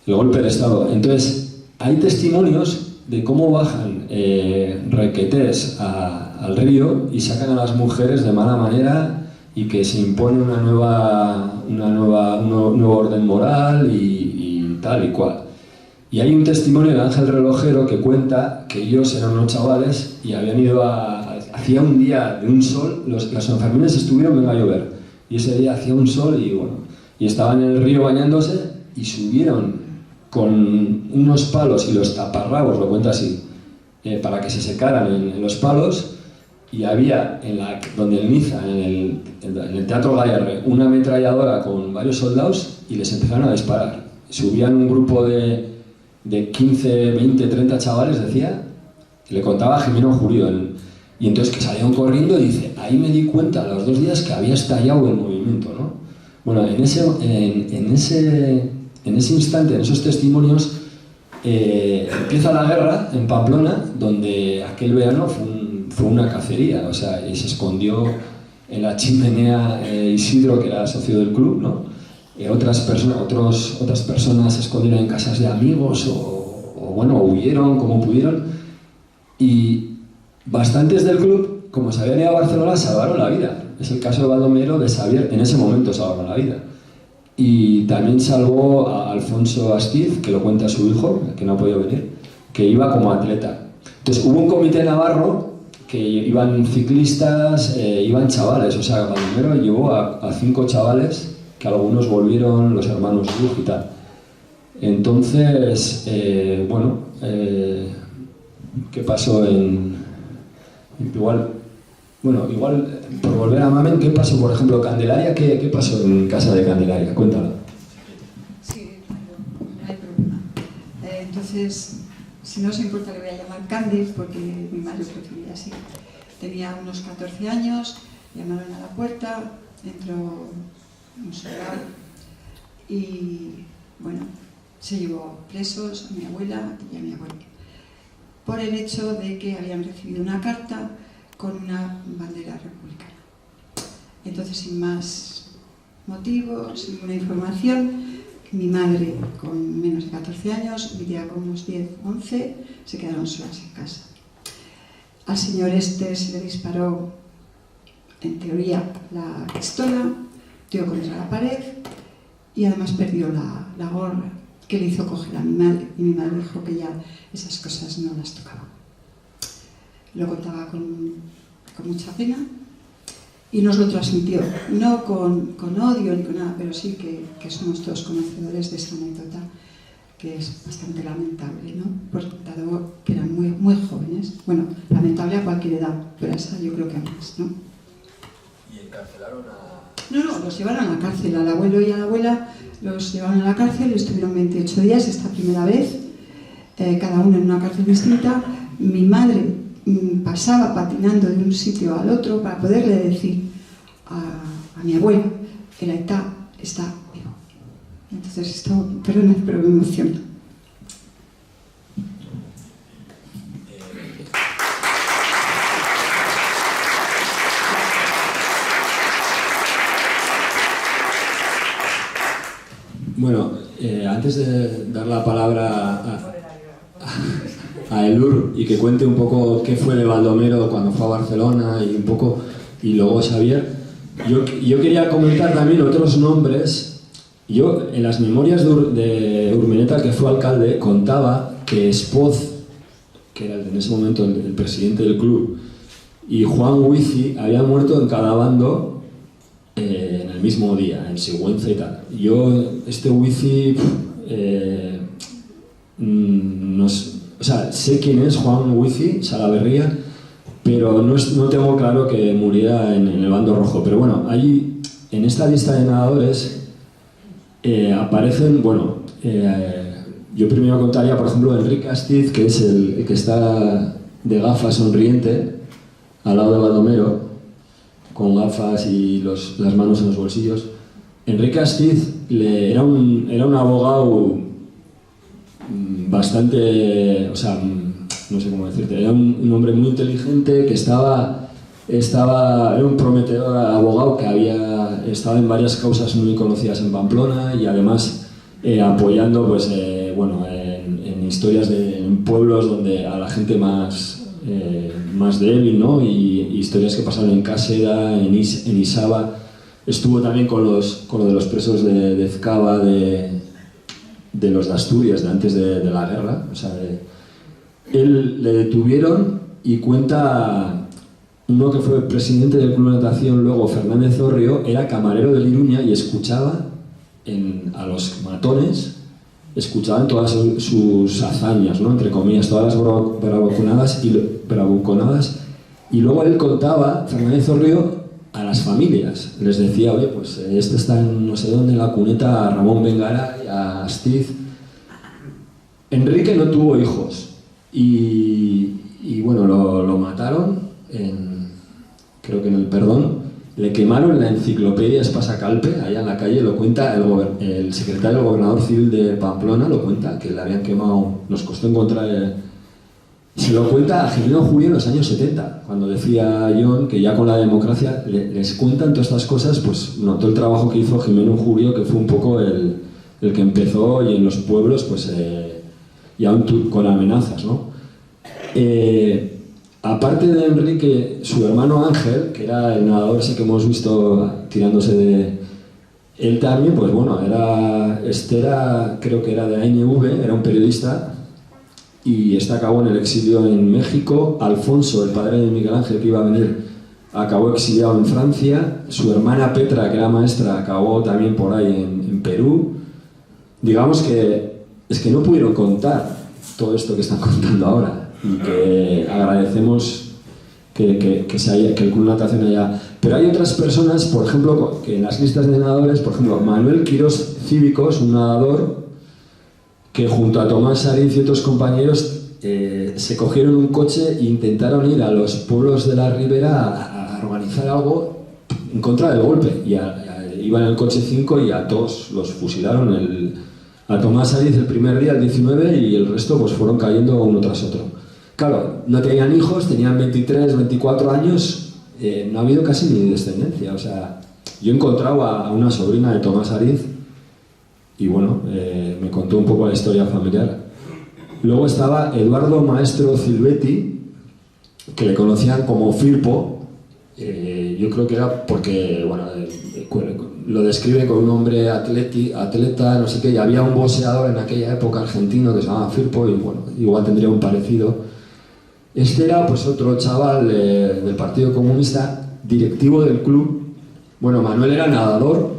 el golpe de Estado. Entonces, hay testimonios de cómo bajan requetés al río y sacan a las mujeres de mala manera y que se impone un nuevo orden moral y tal y cual. Y hay un testimonio de Ángel Relojero que cuenta que ellos eran unos chavales y habían ido hacía un día de un sol, las enfermeras estuvieron, venga a llover, y ese día hacía un sol y bueno, y estaban en el río bañándose y subieron con unos palos y los taparrabos, lo cuenta así, para que se secaran en los palos, y había donde el Niza, en el Teatro Gayarre, una ametralladora con varios soldados y les empezaron a disparar. Subían un grupo de 15, 20, 30 chavales, decía, le contaba a Jimeno Jurío, y entonces que salieron corriendo y dice, ahí me di cuenta a los 2 días que había estallado el movimiento, ¿no? Bueno, en ese instante, en esos testimonios, empieza la guerra en Pamplona, donde aquel verano fue una cacería, o sea, y se escondió en la chimenea Isidro, que era socio del club, ¿no? Otras personas se escondieron en casas de amigos o bueno, huyeron como pudieron, y bastantes del club, como se habían ido a Barcelona, salvaron la vida. Es el caso de Baldomero, de Xavier, en ese momento salvaron la vida. Y también salvó a Alfonso Astiz, que lo cuenta su hijo, que no ha podido venir, que iba como atleta. Entonces hubo un comité navarro que iban ciclistas, iban chavales, o sea, Baldomero llevó a 5 chavales, que algunos volvieron, los hermanos Luz y tal. Entonces, bueno, ¿qué pasó igual, por volver a Mamen, ¿qué pasó, por ejemplo, Candelaria? ¿Qué pasó en casa de Candelaria? Cuéntalo. Sí, no hay problema. Entonces, si no os importa, le voy a llamar Candy, porque mi madre prefería así. Tenía unos 14 años, llamaron a la puerta, entró un soldado y, bueno, se llevó presos a mi abuela y a mi abuelo por el hecho de que habían recibido una carta con una bandera republicana. Entonces, sin más motivos, sin ninguna información, mi madre, con menos de 14 años, mi tía con unos 10, 11, se quedaron solas en casa. Al señor este se le disparó, en teoría, la pistola, dio contra la pared y además perdió la gorra, que le hizo coger a mi madre, y mi madre dijo que ya esas cosas no las tocaba. Lo contaba con mucha pena y nos lo transmitió, no con odio ni con nada, pero sí que somos todos conocedores de esa anécdota. que es bastante lamentable, ¿no? Pues dado que eran muy, muy jóvenes. Bueno, lamentable a cualquier edad, pero a esa yo creo que a más, ¿no? ¿Y encarcelaron a...? No, los llevaron a la cárcel, al abuelo y a la abuela los llevaron a la cárcel, estuvieron 28 días esta primera vez, cada uno en una cárcel distinta. Mi madre pasaba patinando de un sitio al otro para poderle decir a mi abuelo que la ETA está vivo. Entonces esto, perdón, pero me emociona. Bueno, antes de dar la palabra a Elur y que cuente un poco qué fue de Baldomero cuando fue a Barcelona y luego Xavier, yo quería comentar también otros nombres. Yo en las memorias de Urmeneta, que fue alcalde, contaba que Espoz, que era en ese momento el presidente del club, y Juan Huici habían muerto en cada bando en el mismo día, en Sigüenza y tal. Yo, este Huici, o sea, sé quién es Juan Huici, Salaverría, pero no tengo claro que muriera en el bando rojo. Pero bueno, allí, en esta lista de nadadores, aparecen, bueno, yo primero contaría, por ejemplo, Enrique Astiz, que es el que está de gafas sonriente, al lado de Baldomero, con gafas y las manos en los bolsillos. Enrique Astiz era un abogado bastante, o sea, no sé cómo decirte, era un hombre muy inteligente que era un prometedor abogado que estaba en varias causas muy conocidas en Pamplona y además apoyando pues, bueno, en historias en pueblos donde a la gente más débil, ¿no? Y historias que pasaron en Cáseda, en Isaba. Estuvo también con lo de los presos de Ezcaba, de los de Asturias, de antes de la guerra. O sea, él le detuvieron y cuenta uno que fue presidente del Club de Natación, luego Fernández Orrio, era camarero de Iruña y escuchaba a los matones, escuchaban todas sus hazañas, ¿no? Entre comillas, todas las bravuconadas, y luego él contaba, Fernández Orrio, a las familias. Les decía, oye, pues este está en no sé dónde, en la cuneta, a Ramón Bengaray, a Astiz. Enrique no tuvo hijos y bueno, lo mataron, creo que en el Perdón. Le quemaron la enciclopedia Espasacalpe, allá en la calle, lo cuenta el secretario del gobernador civil de Pamplona, lo cuenta, que le habían quemado, nos costó encontrar, se lo cuenta a Gimeno Julio en los años 70, cuando decía John que ya con la democracia les cuentan todas estas cosas, pues notó el trabajo que hizo Gimeno Julio, que fue un poco el que empezó, y en los pueblos, pues ya con amenazas, ¿no? Aparte de Enrique, su hermano Ángel, que era el nadador ese que hemos visto tirándose de... Él también, pues bueno, creo que era de ANV, era un periodista, y acabó en el exilio en México. Alfonso, el padre de Miguel Ángel, que iba a venir, acabó exiliado en Francia. Su hermana Petra, que era maestra, acabó también por ahí en Perú. Digamos que es que no pudieron contar todo esto que están contando ahora. Y que agradecemos que el Club de Natación haya... Pero hay otras personas, por ejemplo, que en las listas de nadadores, por ejemplo, Manuel Quirós Cívicos, un nadador que junto a Tomás Sariz y otros compañeros se cogieron un coche e intentaron ir a los pueblos de la Ribera a organizar algo en contra del golpe. Iban en el coche 5 y a todos los fusilaron. A Tomás Sariz el primer día, el 19, y el resto pues fueron cayendo uno tras otro. Claro, no tenían hijos, tenían 23, 24 años, no ha habido casi ni descendencia. O sea, yo he encontrado a una sobrina de Tomás Ariz y bueno, me contó un poco la historia familiar. Luego estaba Eduardo Maestro Silvetti, que le conocían como Firpo. Yo creo que era porque, bueno, lo describe con un hombre atleta, no sé qué, y había un boxeador en aquella época argentino que se llamaba Firpo, y bueno, igual tendría un parecido. Este era pues otro chaval del Partido Comunista, directivo del club. Bueno, Manuel era nadador,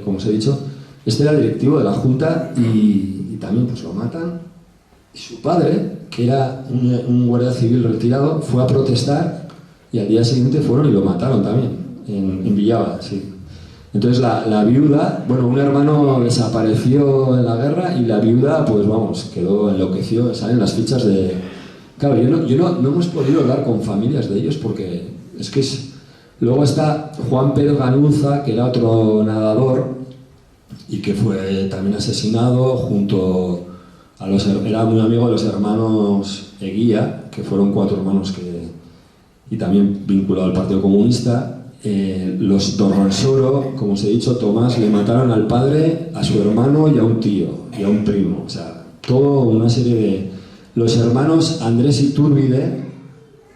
como os he dicho. Este era directivo de la Junta y también pues lo matan. Y su padre, que era un guardia civil retirado, fue a protestar y al día siguiente fueron y lo mataron también, en Villaba, sí. Entonces la viuda, bueno, un hermano desapareció en la guerra y la viuda, pues vamos, enloqueció, salen las fichas de... Claro, no hemos podido hablar con familias de ellos porque es que es... Luego está Juan Pérez Ganuza, que era otro nadador y que fue también asesinado junto a era muy amigo de los hermanos Eguía, que fueron 4 hermanos y también vinculado al Partido Comunista. Los Dorronsoro, como os he dicho, Tomás, le mataron al padre, a su hermano y a un tío y a un primo, o sea, todo una serie de... Los hermanos Andrés Iturbide,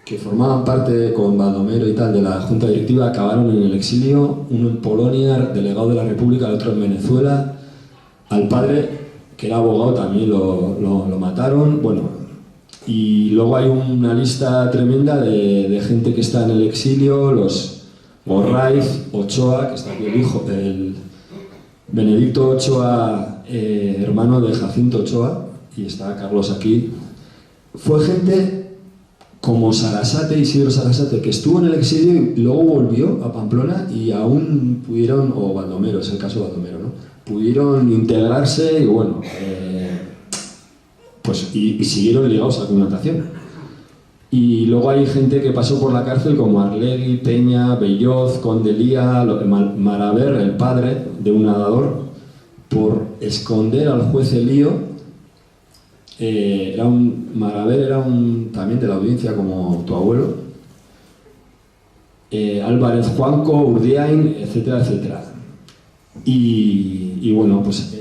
que formaban parte con Baldomero y tal de la junta directiva, acabaron en el exilio, uno en Polonia, delegado de la República, el otro en Venezuela. Al padre, que era abogado, también lo mataron. Bueno, y luego hay una lista tremenda de gente que está en el exilio, los Gorraiz, Ochoa, que está aquí el Benedicto Ochoa, hermano de Jacinto Ochoa, y está Carlos aquí. Fue gente como Sarasate, Isidro Sarasate, que estuvo en el exilio y luego volvió a Pamplona y aún pudieron, o Baldomero, es el caso de Baldomero, ¿no? Pudieron integrarse y bueno, pues y siguieron ligados a la natación. Y luego hay gente que pasó por la cárcel como Arlegui, Peña, Belloz, Condelía, Maraver, el padre de un nadador, por esconder al juez Elío. Maraver era también de la audiencia como tu abuelo. Álvarez Juanco, Urdiain, etcétera, etcétera. Y bueno, pues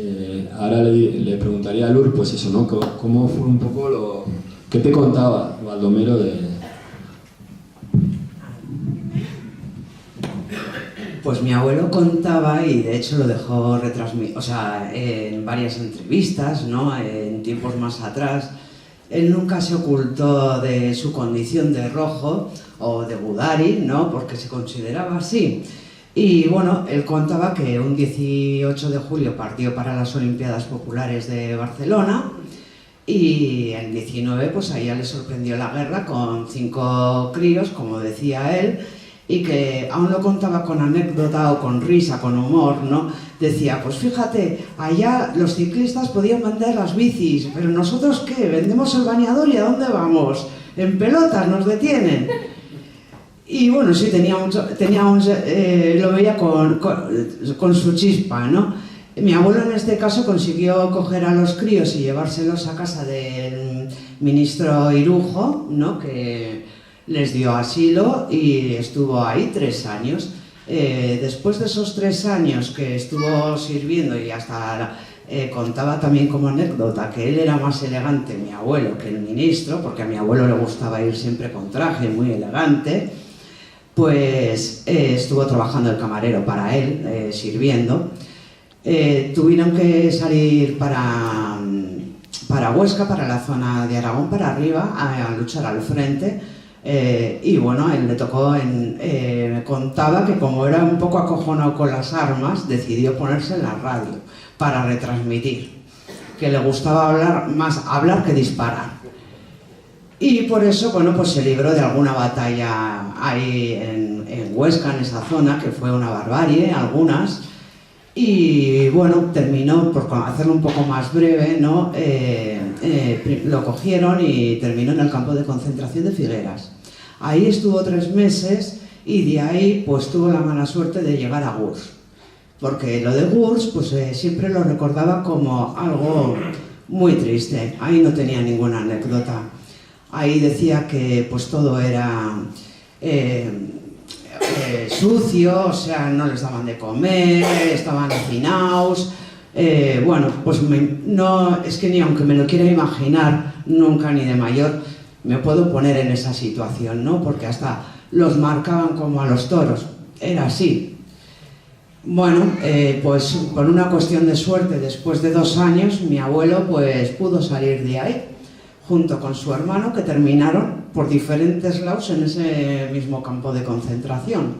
ahora le preguntaría a Lur, pues eso, ¿no? ¿Cómo fue un poco lo... ¿Qué te contaba Baldomero de...? Pues mi abuelo contaba, y de hecho lo dejó retransmitir, o sea, en varias entrevistas, ¿no? En tiempos más atrás, él nunca se ocultó de su condición de rojo o de Gudari, ¿no? Porque se consideraba así. Y bueno, él contaba que un 18 de julio partió para las Olimpiadas Populares de Barcelona. Y en 19, pues a ella le sorprendió la guerra con 5 críos, como decía él, y que aún lo contaba con anécdota o con risa, con humor, ¿no? Decía, pues fíjate, allá los ciclistas podían vender las bicis, pero nosotros ¿qué? Vendemos el bañador y ¿a dónde vamos? En pelotas nos detienen. Y bueno, sí, lo veía con su chispa, ¿no? Mi abuelo en este caso consiguió coger a los críos y llevárselos a casa del ministro Irujo, ¿no? Que les dio asilo y estuvo ahí 3 años. Después de esos 3 años que estuvo sirviendo y hasta contaba también como anécdota que él era más elegante, mi abuelo, que el ministro, porque a mi abuelo le gustaba ir siempre con traje, muy elegante, pues estuvo trabajando el camarero para él, sirviendo. Tuvieron que salir para Huesca, para la zona de Aragón, para arriba, a luchar al frente. Y bueno, a él le tocó, me contaba que como era un poco acojonado con las armas, decidió ponerse en la radio para retransmitir, que le gustaba más hablar que disparar. Y por eso, bueno, pues se libró de alguna batalla ahí en Huesca, en esa zona, que fue una barbarie, algunas. Y bueno, terminó, por hacerlo un poco más breve, ¿no? Lo cogieron y terminó en el campo de concentración de Figueras. Ahí estuvo 3 meses y de ahí pues tuvo la mala suerte de llegar a Gurs. Porque lo de Gurs pues siempre lo recordaba como algo muy triste. Ahí no tenía ninguna anécdota. Ahí decía que pues todo era... sucio, o sea, no les daban de comer, estaban hacinados. Bueno, pues no, es que ni aunque me lo quiera imaginar, nunca ni de mayor, me puedo poner en esa situación, ¿no? Porque hasta los marcaban como a los toros, era así. Bueno, pues por una cuestión de suerte, después de 2 años, mi abuelo pues pudo salir de ahí, junto con su hermano, que terminaron por diferentes lados en ese mismo campo de concentración.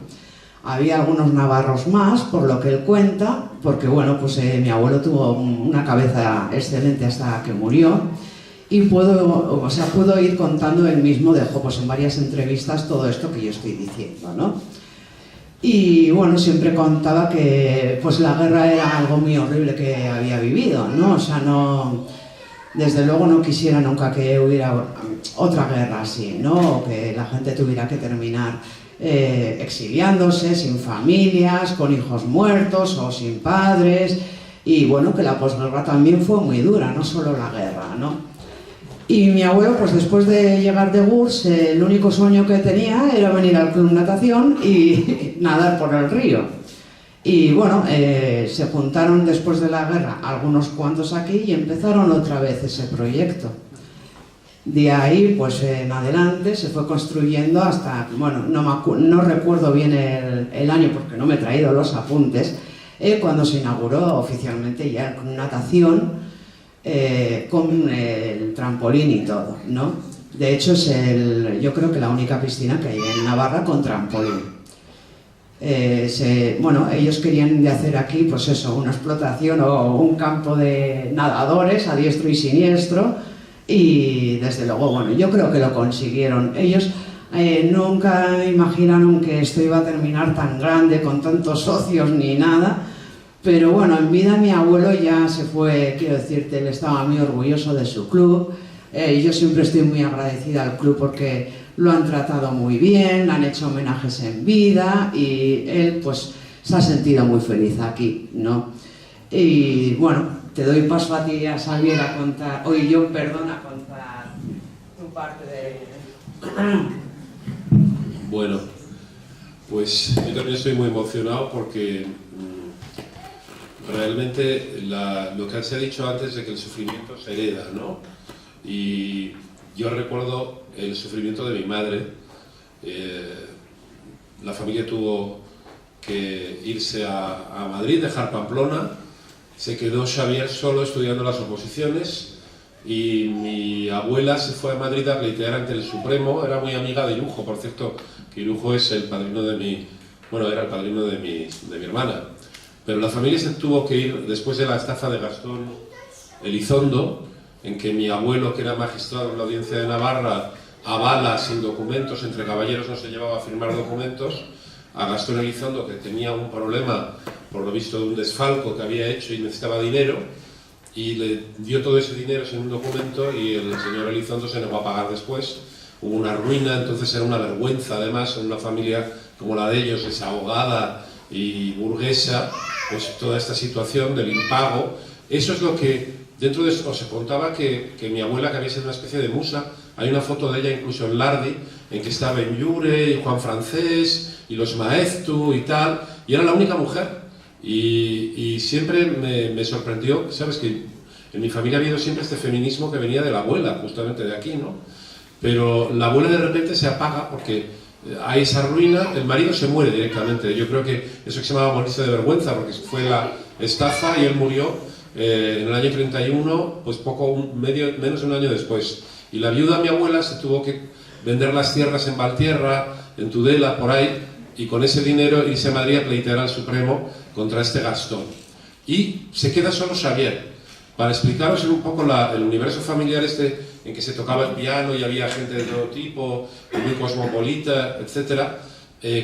Había algunos navarros más, por lo que él cuenta, porque bueno, pues mi abuelo tuvo una cabeza excelente hasta que murió, y puedo ir contando él mismo, dejó pues en varias entrevistas todo esto que yo estoy diciendo, ¿no? Y bueno, siempre contaba que pues la guerra era algo muy horrible que había vivido, ¿no? O sea, no, desde luego no quisiera nunca que hubiera otra guerra así, ¿no? O que la gente tuviera que terminar exiliándose, sin familias, con hijos muertos o sin padres. Y bueno, que la posguerra también fue muy dura, no solo la guerra, ¿no? Y mi abuelo, pues después de llegar de Gurs, el único sueño que tenía era venir al club natación y nadar por el río. Y bueno, se juntaron después de la guerra algunos cuantos aquí y empezaron otra vez ese proyecto. De ahí, pues en adelante, se fue construyendo hasta, bueno, no recuerdo bien el año porque no me he traído los apuntes, cuando se inauguró oficialmente ya el club natación, con el trampolín y todo, ¿no? De hecho, yo creo que la única piscina que hay en Navarra con trampolín. Bueno, ellos querían de hacer aquí, pues eso, una explotación o un campo de nadadores a diestro y siniestro, y desde luego, bueno, yo creo que lo consiguieron. Ellos nunca imaginaron que esto iba a terminar tan grande, con tantos socios ni nada. Pero bueno, en vida mi abuelo ya se fue, quiero decirte, él estaba muy orgulloso de su club. Yo siempre estoy muy agradecida al club porque lo han tratado muy bien, le han hecho homenajes en vida y él pues se ha sentido muy feliz aquí, ¿no? Y bueno, te doy paso a ti, a Xavier, a contar, a contar tu parte de... Bueno, pues yo también estoy muy emocionado porque realmente lo que se ha dicho antes de que el sufrimiento se hereda, ¿no? Y yo recuerdo el sufrimiento de mi madre. La familia tuvo que irse a Madrid, dejar Pamplona. Se quedó Xavier solo estudiando las oposiciones y mi abuela se fue a Madrid a pleitear ante el Supremo. Era muy amiga de Irujo, por cierto, que Irujo es el padrino de era el padrino de mi hermana. Pero la familia se tuvo que ir después de la estafa de Gastón Elizondo, en que mi abuelo, que era magistrado en la Audiencia de Navarra, avala sin documentos, entre caballeros no se llevaba a firmar documentos, a Gastón Elizondo, que tenía un problema, por lo visto, de un desfalco que había hecho y necesitaba dinero, y le dio todo ese dinero sin un documento y el señor Elizondo se negó a pagar después. Hubo una ruina, entonces era una vergüenza, además, en una familia como la de ellos, desahogada y burguesa, pues toda esta situación del impago. Eso es lo que, dentro de eso, se contaba que mi abuela, que había sido una especie de musa, hay una foto de ella incluso en Lardi, en que estaba Benlliure y Juan Francés y los Maeztu y tal, y era la única mujer. Y siempre me sorprendió, sabes que en mi familia ha habido siempre este feminismo que venía de la abuela, justamente de aquí, ¿no? Pero la abuela de repente se apaga porque hay esa ruina, el marido se muere directamente. Yo creo que eso que se llamaba morirse de vergüenza, porque fue la estafa y él murió en el año 31, pues menos de un año después. Y la viuda de mi abuela se tuvo que vender las tierras en Valtierra, en Tudela, por ahí, y con ese dinero irse a Madrid a pleitear al Supremo contra este Gastón. Y se queda solo Xavier. Para explicaros un poco el universo familiar en que se tocaba el piano y había gente de todo tipo, muy cosmopolita, etc.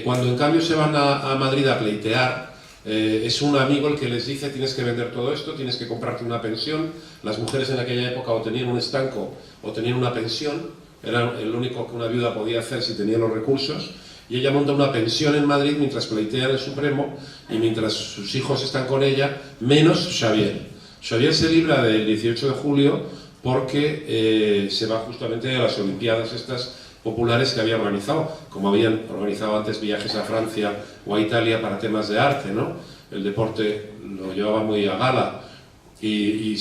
Cuando en cambio se van a Madrid a pleitear, es un amigo el que les dice: tienes que vender todo esto, tienes que comprarte una pensión. Las mujeres en aquella época o tenían un estanco o tenían una pensión, era el único que una viuda podía hacer si tenía los recursos. Y ella monta una pensión en Madrid mientras pleitea en el Supremo y mientras sus hijos están con ella, menos Xavier. Xavier se libra del 18 de julio porque se va justamente a las Olimpiadas estas populares que había organizado, como habían organizado antes viajes a Francia o a Italia para temas de arte, ¿no? El deporte lo llevaba muy a gala y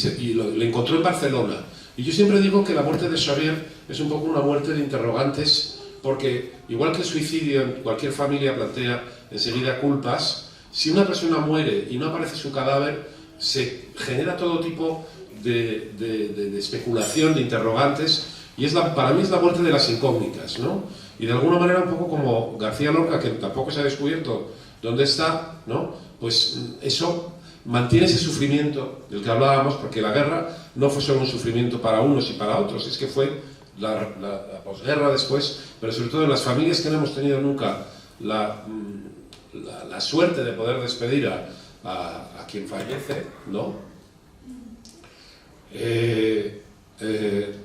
le encontró en Barcelona. Y yo siempre digo que la muerte de Xavier es un poco una muerte de interrogantes, porque igual que el suicidio en cualquier familia plantea enseguida culpas, si una persona muere y no aparece su cadáver, se genera todo tipo de especulación, de interrogantes, y para mí es la muerte de las incógnitas, ¿no? Y de alguna manera un poco como García Lorca, que tampoco se ha descubierto ¿Dónde está? ¿No? Pues eso mantiene ese sufrimiento del que hablábamos, porque la guerra no fue solo un sufrimiento para unos y para otros, es que fue la posguerra después, pero sobre todo en las familias que no hemos tenido nunca la suerte de poder despedir a quien fallece, ¿no?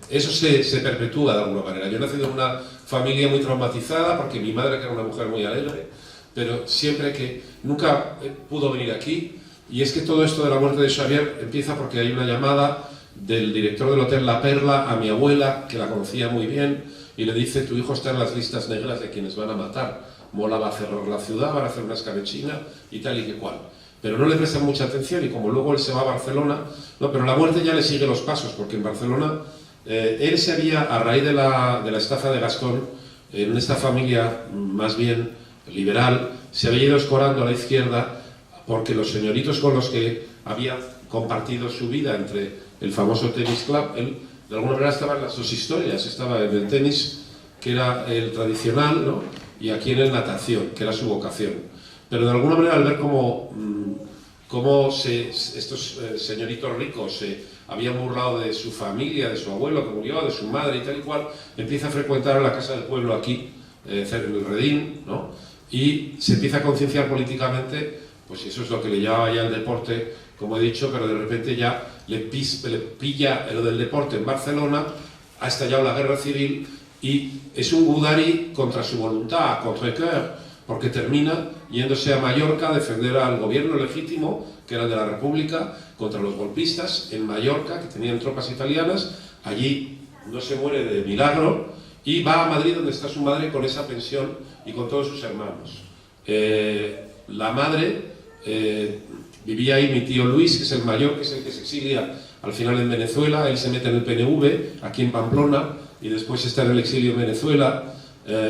Eso se perpetúa de alguna manera. Yo he nacido en una familia muy traumatizada porque mi madre, que era una mujer muy alegre, pero siempre que nunca pudo venir aquí. Y es que todo esto de la muerte de Xavier empieza porque hay una llamada del director del Hotel La Perla a mi abuela, que la conocía muy bien, y le dice: tu hijo está en las listas negras de quienes van a matar. Mola va a cerrar la ciudad, van a hacer una escabechina y tal y que cual. Pero no le prestan mucha atención, y como luego él se va a Barcelona, no, pero la muerte ya le sigue los pasos, porque en Barcelona él se había, a raíz de la estafa de Gastón, en esta familia más bien liberal, se había ido escorando a la izquierda, porque los señoritos con los que había compartido su vida entre el famoso tenis club, él de alguna manera estaba en las dos historias, estaba en el tenis, que era el tradicional, ¿no? Y aquí en el natación, que era su vocación. Pero de alguna manera, al ver cómo estos señoritos ricos se habían burlado de su familia, de su abuelo que murió, de su madre y tal y cual, empieza a frecuentar la Casa del Pueblo aquí, en el Redín, ¿no? Y se empieza a concienciar políticamente, pues eso es lo que le llevaba ya el deporte, como he dicho, pero de repente ya le pilla lo del deporte en Barcelona, ha estallado la guerra civil y es un Gudari contra su voluntad, contre cœur, porque termina yéndose a Mallorca a defender al gobierno legítimo, que era el de la República, contra los golpistas en Mallorca, que tenían tropas italianas. Allí no se muere de milagro y va a Madrid, donde está su madre, con esa pensión y con todos sus hermanos. La madre, vivía ahí mi tío Luis, que es el mayor, que es el que se exilia al final en Venezuela. Él se mete en el PNV, aquí en Pamplona, y después está en el exilio en Venezuela,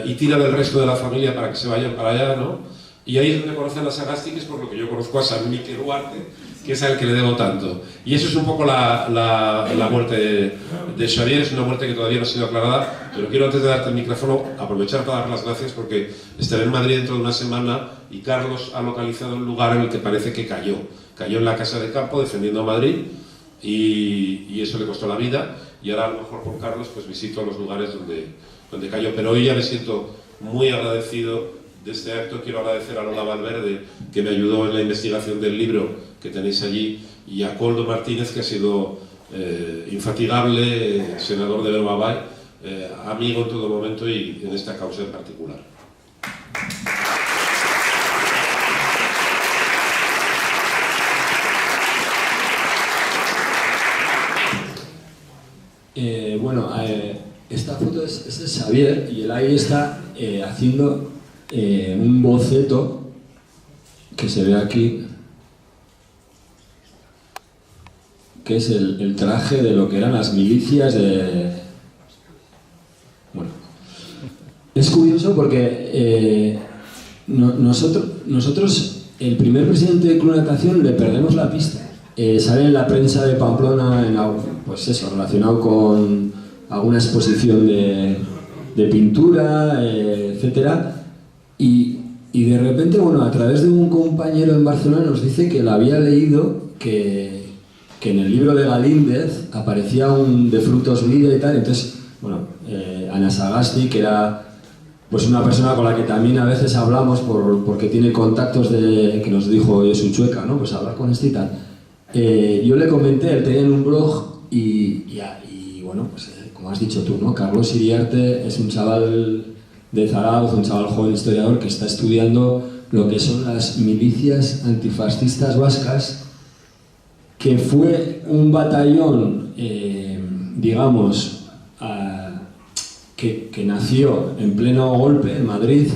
y tira del resto de la familia para que se vayan para allá, ¿no? Y ahí es donde conocen a Sagasti, que es por lo que yo conozco a San Miquel Duarte, que es al que le debo tanto. Y eso es un poco la muerte de Xavier. Es una muerte que todavía no ha sido aclarada, pero quiero, antes de darte el micrófono, aprovechar para dar las gracias, porque estaré en Madrid dentro de una semana y Carlos ha localizado un lugar en el que parece que cayó. Cayó en la casa de campo defendiendo a Madrid, y eso le costó la vida, y ahora a lo mejor con Carlos pues visito los lugares donde cayó. Pero hoy ya me siento muy agradecido de este acto. Quiero agradecer a Lola Valverde, que me ayudó en la investigación del libro que tenéis allí, y a Coldo Martínez, que ha sido infatigable, senador de Verbabay, amigo en todo momento y en esta causa en particular. Esta foto es de Xavier, y él ahí está haciendo un boceto que se ve aquí, que es el traje de lo que eran las milicias de... Bueno, es curioso porque nosotros, el primer presidente de Club Natación, le perdemos la pista. Sale en la prensa de Pamplona, pues eso, relacionado con alguna exposición de pintura, etcétera, y de repente, bueno, a través de un compañero en Barcelona nos dice que le había leído que en el libro de Galíndez aparecía un de frutos vida y tal. Entonces, bueno, Ana Sagasti, que era pues una persona con la que también a veces hablamos porque tiene contactos que nos dijo Josu Chueca, ¿no? Pues hablar con este y tal. Yo le comenté, él tenía un blog y bueno, pues como has dicho tú, ¿no? Carlos Iriarte es un chaval de Zarauz, un chaval joven historiador que está estudiando lo que son las milicias antifascistas vascas, que fue un batallón, digamos, que nació en pleno golpe en Madrid,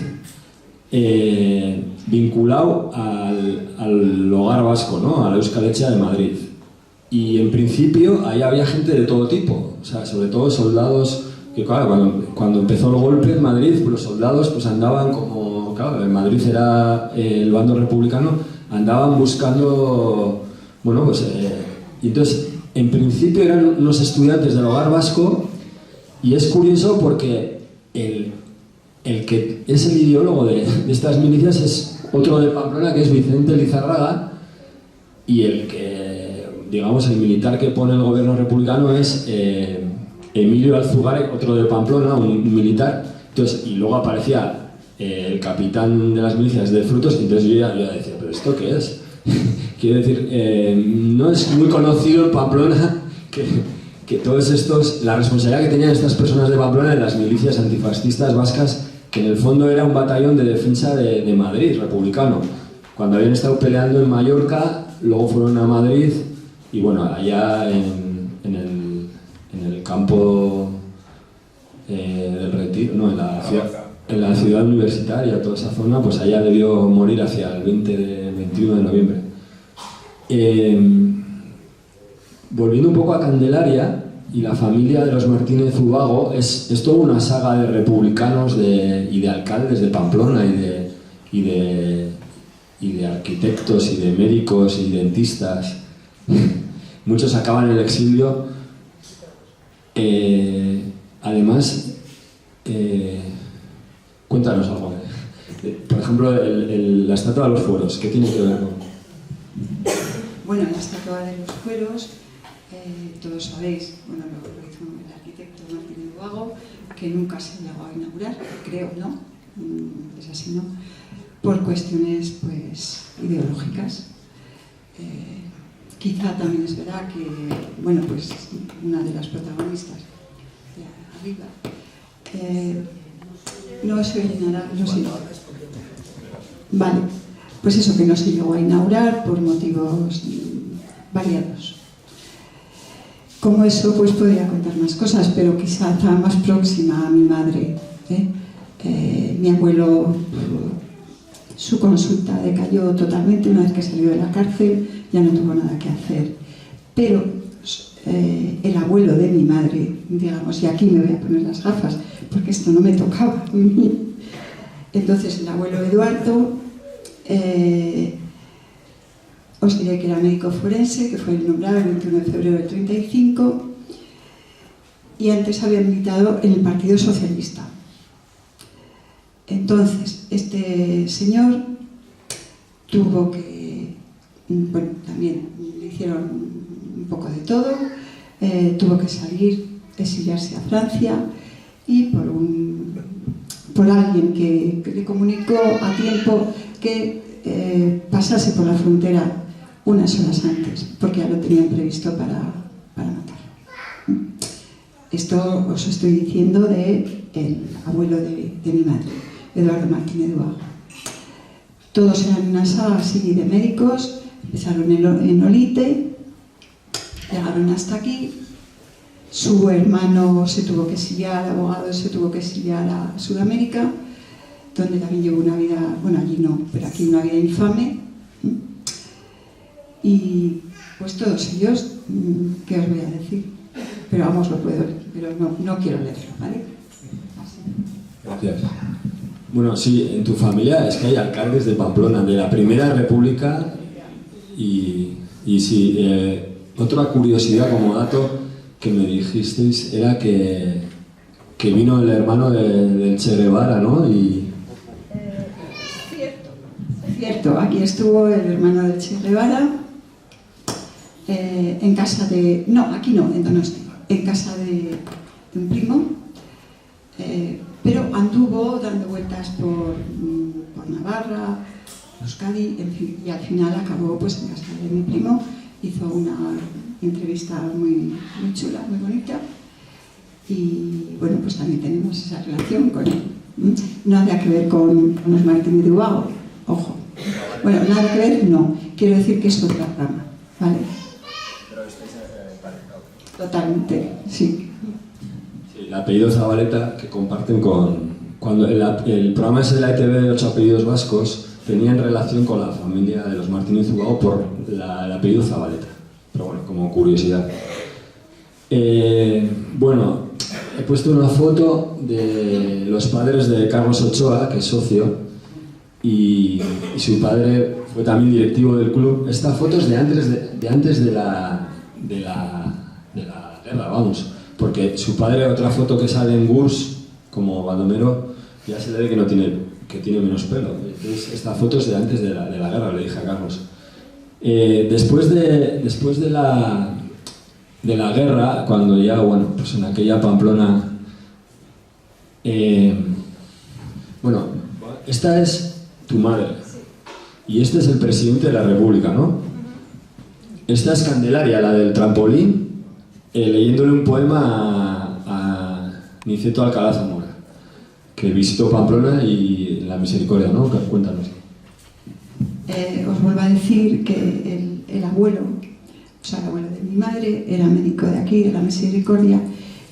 vinculado al hogar vasco, ¿no? A la Euskal Etxea de Madrid. Y en principio ahí había gente de todo tipo, o sea, sobre todo soldados, que claro, cuando empezó el golpe en Madrid, pues los soldados pues andaban como, claro, en Madrid era el bando republicano, andaban buscando, bueno, pues, y entonces, en principio eran unos estudiantes del hogar vasco, y es curioso porque el que es el ideólogo de estas milicias es otro de Pamplona que es Vicente Lizarraga, y el que, digamos, el militar que pone el gobierno republicano es Emilio Alzugare, otro de Pamplona, un militar. Entonces, y luego aparecía el capitán de las milicias de Frutos, y entonces yo ya decía, ¿pero esto qué es? Quiero decir, no es muy conocido en Pamplona que todos estos, la responsabilidad que tenían estas personas de Pamplona en las milicias antifascistas vascas, que en el fondo era un batallón de defensa de Madrid, republicano. Cuando habían estado peleando en Mallorca, luego fueron a Madrid, y bueno, allá en el campo del Retiro, no, en la ciudad universitaria, toda esa zona, pues allá debió morir hacia el 21 de noviembre. Volviendo un poco a Candelaria y la familia de los Martínez Ubago, es toda una saga de republicanos y de alcaldes de Pamplona y de arquitectos y de médicos y dentistas. Muchos acaban en el exilio. Además, cuéntanos algo. Por ejemplo, la Estatua de los Fueros, ¿qué tiene que ver con...? Bueno, la Estatua de los Fueros, todos sabéis, bueno, lo hizo el arquitecto Martínez Ubago, que nunca se llegó a inaugurar, creo, ¿no? Es así, ¿no? Por cuestiones, pues, ideológicas. Quizá también es verdad que, bueno, pues, una de las protagonistas de arriba, no se llenará, no sé. Vale, pues eso, que no se llegó a inaugurar por motivos variados. Como eso, pues podría contar más cosas, pero quizá está más próxima a mi madre. Mi abuelo, su consulta decayó totalmente una vez que salió de la cárcel, ya no tuvo nada que hacer. Pero el abuelo de mi madre, digamos, y aquí me voy a poner las gafas, porque esto no me tocaba a mí. Entonces, el abuelo Eduardo, os diré que era médico forense, que fue nombrado el 21 de febrero del 35, y antes había militado en el Partido Socialista. Entonces, este señor tuvo que, bueno, también le hicieron un poco de todo, tuvo que salir, exiliarse a Francia, y por alguien que le comunicó a tiempo que pasase por la frontera unas horas antes, porque ya lo tenían previsto para matarlo. Esto os estoy diciendo del abuelo de mi madre, Eduardo Martínez Ubago. Todos eran una saga así de médicos, empezaron en Olite, llegaron hasta aquí. Su hermano se tuvo que exiliar, abogado, se tuvo que exiliar a Sudamérica, donde también llevó una vida, bueno, allí no, pero aquí una vida infame. Y pues todos ellos, ¿qué os voy a decir? Pero vamos, lo puedo leer, pero no quiero leerlo, ¿vale? Gracias. Bueno, sí, en tu familia es que hay alcaldes de Pamplona, de la Primera República, y sí, otra curiosidad como dato que me dijisteis era que vino el hermano del Che Guevara, ¿no? Cierto, aquí estuvo el hermano del Che Guevara, en casa de... No, aquí no, en Donosti, en casa de un primo, pero anduvo dando vueltas por Navarra, Euskadi, en fin, y al final acabó pues en casa de mi primo. Hizo una entrevista muy chula, muy bonita, y bueno, pues también tenemos esa relación con él. Nada que ver con los Martínez Ubago, ojo. Bueno, nada que ver, no. Quiero decir que es otra rama, ¿vale? Pero estáis emparentados. Totalmente, sí. El apellido Zabaleta que comparten cuando el programa ese de la ETV de 8 apellidos vascos tenía en relación con la familia de los Martínez Ubago por el apellido Zabaleta. Pero bueno, como curiosidad. Bueno, he puesto una foto de los padres de Carlos Ochoa, que es socio, y su padre fue también directivo del club. Esta foto es de antes de la guerra, vamos. Porque su padre, otra foto que sale en Gurs, como Baldomero, ya se le ve que no tiene que tiene menos pelo. Entonces, esta foto es de antes de la guerra, le dije a Carlos. Después de la guerra, cuando ya, bueno, pues en aquella Pamplona... bueno, esta es tu madre y este es el presidente de la República, ¿no? Esta es Candelaria, la del trampolín, leyéndole un poema a Niceto Alcalá Zamora, que visitó Pamplona y la Misericordia, ¿no? Cuéntanos. Os vuelvo a decir que el abuelo, o sea, el abuelo de mi madre, era médico de aquí, de la Misericordia,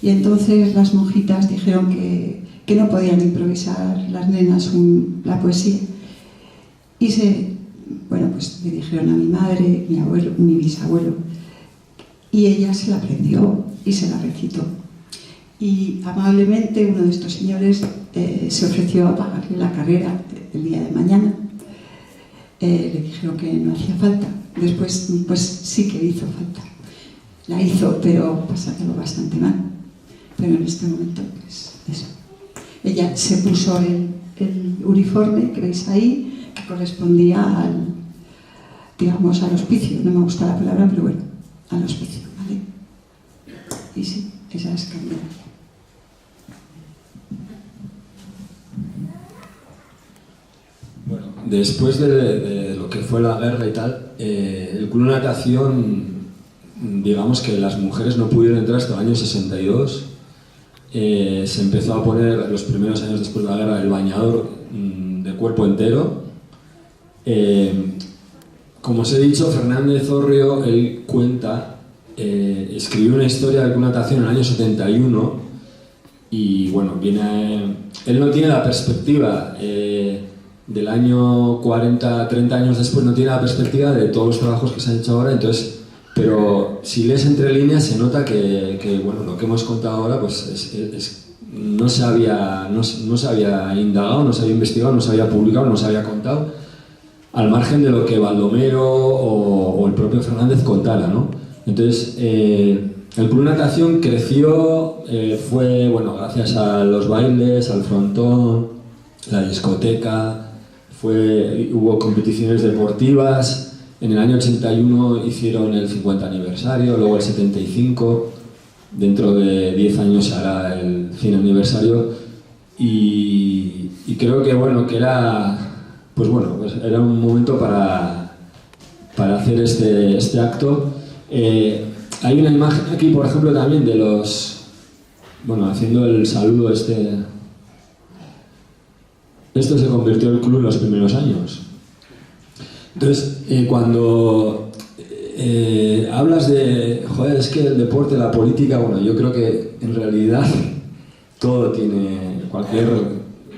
y entonces las monjitas dijeron que no podían improvisar las nenas la poesía. Y bueno, pues le dijeron a mi madre, mi abuelo, mi bisabuelo, y ella se la aprendió y se la recitó. Y amablemente uno de estos señores se ofreció a pagarle la carrera el día de mañana. Le dijeron que no hacía falta. Después, pues sí que hizo falta. La hizo, pero pasándolo bastante mal. Pero en este momento, pues eso. Ella se puso el uniforme que veis ahí, que correspondía digamos, al hospicio. No me gusta la palabra, pero bueno, al hospicio, ¿vale? Y sí, esa es Candelaria. Bueno, después de lo que fue la guerra y tal, el Club Natación, digamos que las mujeres no pudieron entrar hasta el año 62. Se empezó a poner, los primeros años después de la guerra, el bañador de cuerpo entero. Como os he dicho, Fernández Orrio, él cuenta, escribió una historia del Club Natación en el año 71 y bueno, él no tiene la perspectiva del año 40, 30 años después, no tiene la perspectiva de todos los trabajos que se han hecho ahora, entonces, pero si lees entre líneas se nota que bueno, lo que hemos contado ahora pues no se había indagado, no se había investigado, no se había publicado, no se había contado, al margen de lo que Baldomero o el propio Fernández contara, ¿no? Entonces, el Club Natación creció, fue, bueno, gracias a los bailes, al frontón, la discoteca, hubo competiciones deportivas. En el año 81 hicieron el 50 aniversario, luego el 75, dentro de 10 años se hará el 100 aniversario y creo que bueno, que era, pues bueno, pues era un momento para hacer este acto. Hay una imagen aquí, por ejemplo, también de los, bueno, haciendo el saludo esto se convirtió en el club en los primeros años. Entonces, cuando hablas de, joder, es que el deporte, la política, bueno, yo creo que en realidad todo tiene,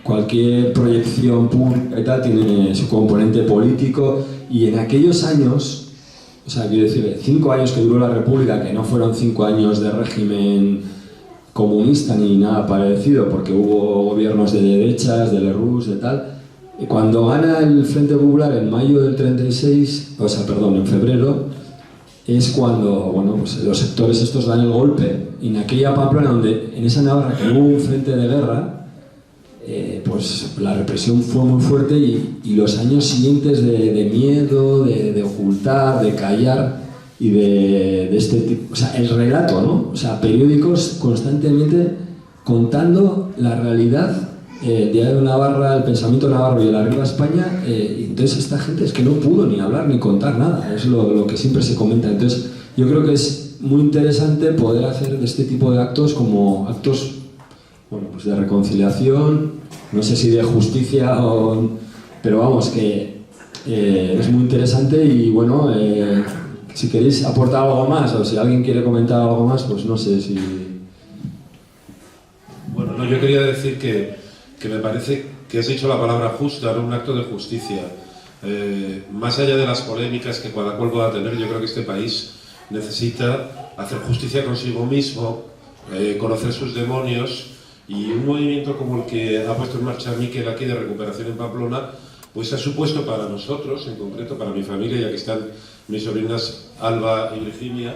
cualquier proyección pública y tal tiene su componente político, y en aquellos años, o sea, quiero decir, 5 años que duró la República, que no fueron 5 años de régimen comunista ni nada parecido, porque hubo gobiernos de derechas, de Lerroux, de tal. Y cuando gana el Frente Popular en mayo del 36, o sea, perdón, en febrero, es cuando, bueno, pues los sectores estos dan el golpe. Y en aquella Pamplona, donde en esa Navarra que hubo un frente de guerra, pues la represión fue muy fuerte y los años siguientes de miedo, de ocultar, de callar y de este tipo, o sea, el relato, ¿no? O sea, periódicos constantemente contando la realidad, el Diario de Navarra, el Pensamiento Navarro y el Arriba España, y entonces esta gente es que no pudo ni hablar ni contar nada, es lo que siempre se comenta. Entonces yo creo que es muy interesante poder hacer de este tipo de actos como actos, bueno, pues de reconciliación, no sé si de justicia pero vamos, que es muy interesante. Y bueno, si queréis aportar algo más o si alguien quiere comentar algo más, pues no sé si... Bueno, no, yo quería decir que me parece que has dicho la palabra justa, ¿no? Un acto de justicia. Más allá de las polémicas que cada cual pueda tener, yo creo que este país necesita hacer justicia consigo mismo, conocer sus demonios, y un movimiento como el que ha puesto en marcha Miquel aquí de recuperación en Pamplona, pues ha supuesto para nosotros, en concreto para mi familia, ya que están mis sobrinas Alba y Virginia,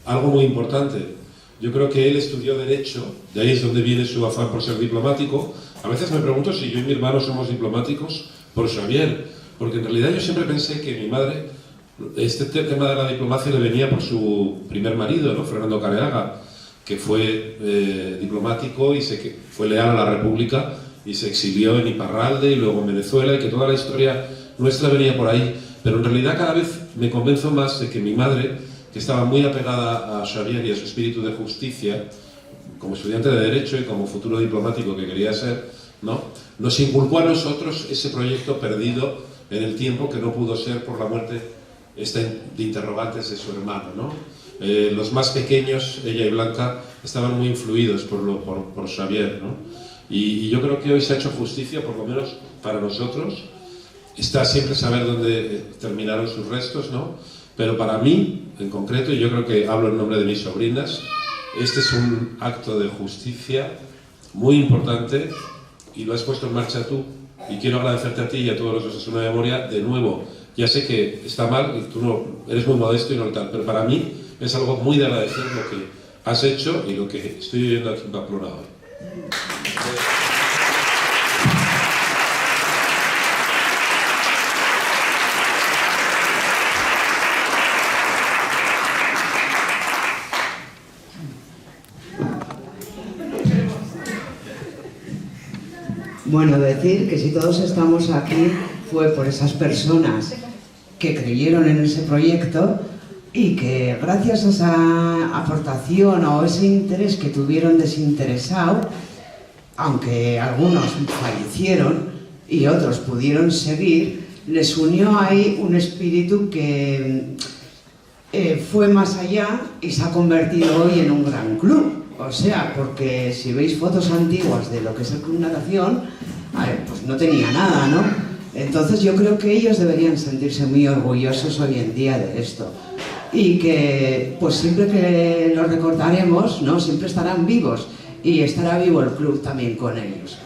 algo muy importante. Yo creo que él estudió Derecho, de ahí es donde viene su afán por ser diplomático. A veces me pregunto si yo y mi hermano somos diplomáticos por Xavier, porque en realidad yo siempre pensé que mi madre, este tema de la diplomacia le venía por su primer marido, ¿no? Fernando Careaga, que fue diplomático y fue leal a la República y se exilió en Iparralde y luego en Venezuela, y que toda la historia nuestra venía por ahí. Pero en realidad cada vez me convenzo más de que mi madre, que estaba muy apegada a Xavier y a su espíritu de justicia, como estudiante de Derecho y como futuro diplomático que quería ser, ¿no?, nos inculcó a nosotros ese proyecto perdido en el tiempo, que no pudo ser por la muerte de interrogantes de su hermano, ¿no? Los más pequeños, ella y Blanca, estaban muy influidos por Xavier, ¿no? Y yo creo que hoy se ha hecho justicia, por lo menos para nosotros. Está siempre saber dónde terminaron sus restos, ¿no? Pero para mí, en concreto, y yo creo que hablo en nombre de mis sobrinas, este es un acto de justicia muy importante y lo has puesto en marcha tú. Y quiero agradecerte a ti y a todos los de Osasuna Memoria de nuevo. Ya sé que está mal y tú no eres muy modesto y no tal, pero para mí es algo muy de agradecer lo que has hecho y lo que estoy viviendo aquí en Pamplona hoy. Bueno, decir que si todos estamos aquí fue por esas personas que creyeron en ese proyecto y que gracias a esa aportación o ese interés que tuvieron desinteresado, aunque algunos fallecieron y otros pudieron seguir, les unió ahí un espíritu que fue más allá y se ha convertido hoy en un gran club. O sea, porque si veis fotos antiguas de lo que es el Club Natación, pues no tenía nada, ¿no? Entonces yo creo que ellos deberían sentirse muy orgullosos hoy en día de esto. Y que, pues siempre que los recordaremos, ¿no?, siempre estarán vivos. Y estará vivo el club también con ellos.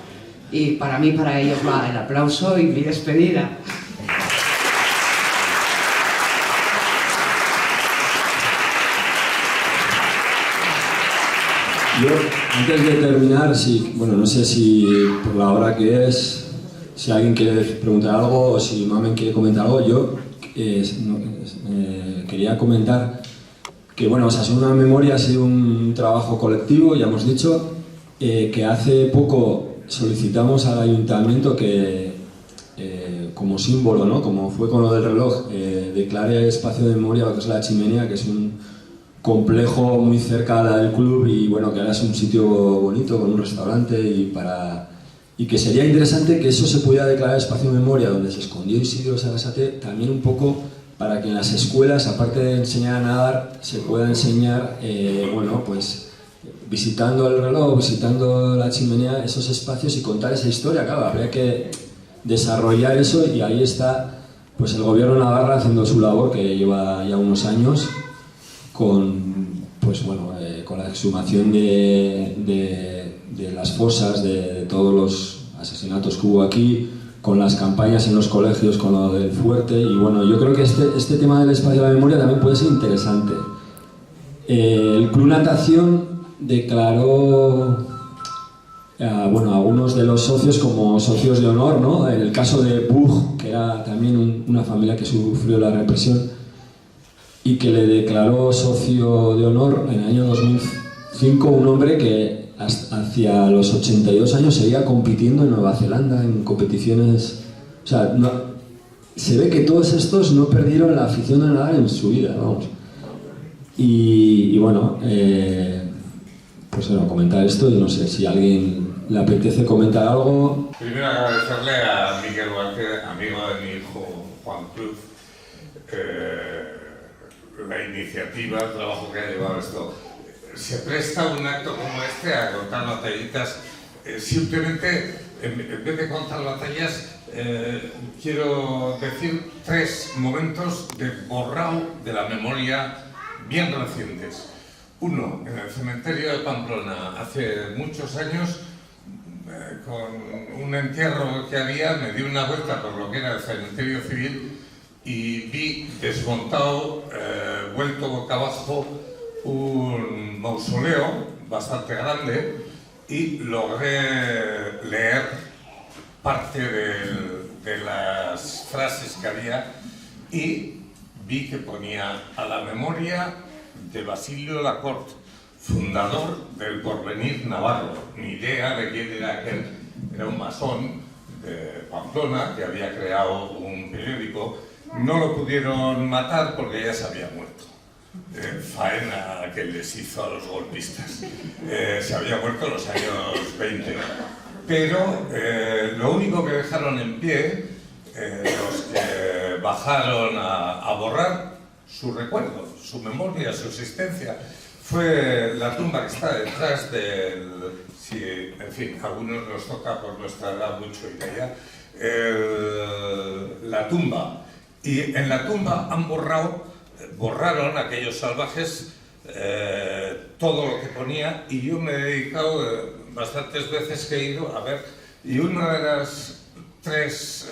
Y para mí, para ellos va el aplauso y mi despedida. Yo, antes de terminar, bueno, no sé si por la hora que es, si alguien quiere preguntar algo o si Mamen quiere comentar algo, yo quería comentar que, bueno, Osasuna Memoria ha sido un trabajo colectivo, ya hemos dicho, que hace poco solicitamos al ayuntamiento que, como símbolo, ¿no?, como fue con lo del reloj, declare espacio de memoria lo que es la Chimenea, que es un complejo muy cerca del club y, bueno, que ahora es un sitio bonito con un restaurante y que sería interesante que eso se pudiera declarar espacio de memoria donde se escondió Isidro Sarasate, también un poco para que en las escuelas, aparte de enseñar a nadar, se pueda enseñar, bueno, pues visitando el reloj, visitando la Chimenea, esos espacios y contar esa historia. Claro, habría que desarrollar eso y ahí está, pues, el gobierno de Navarra haciendo su labor, que lleva ya unos años, pues bueno, con la exhumación de las fosas de todos los asesinatos que hubo aquí, con las campañas en los colegios, con lo del fuerte, y bueno, yo creo que este tema del espacio de la memoria también puede ser interesante. El Club Natación declaró bueno, a algunos de los socios como socios de honor, ¿no? En el caso de Pug, que era también una familia que sufrió la represión, y que le declaró socio de honor en el año 2005 un hombre que hacia los 82 años seguía compitiendo en Nueva Zelanda en competiciones. O sea, se ve que todos estos no perdieron la afición a nadar en su vida, vamos. Y bueno, pues bueno, comentar esto, y no sé si a alguien le apetece comentar algo. Primero agradecerle a Miguel Duarte, amigo de mi hijo Juan Cruz, la iniciativa, el trabajo que ha llevado esto. Se presta un acto como este a contar batallitas. Simplemente, en vez de contar batallas, quiero decir 3 momentos de borrado de la memoria bien recientes. Uno, en el cementerio de Pamplona, hace muchos años, con un entierro que había, me di una vuelta por lo que era el cementerio civil y vi desmontado, vuelto boca abajo, un mausoleo bastante grande y logré leer parte de las frases que había y vi que ponía a la memoria de Basilio Lacorte, fundador del Porvenir Navarro. Ni idea de quién era aquel, era un masón de Pamplona que había creado un periódico. No lo pudieron matar porque ya se había muerto. Faena que les hizo a los golpistas. Se había muerto en los años 20. Pero lo único que dejaron en pie, los que bajaron a borrar su recuerdo, su memoria, su existencia, fue la tumba que está detrás del... Sí, en fin, a algunos nos toca por nuestra edad mucho ir allá. La tumba. Y en la tumba borraron aquellos salvajes todo lo que ponía, y yo me he dedicado bastantes veces que he ido a ver, y una de las 3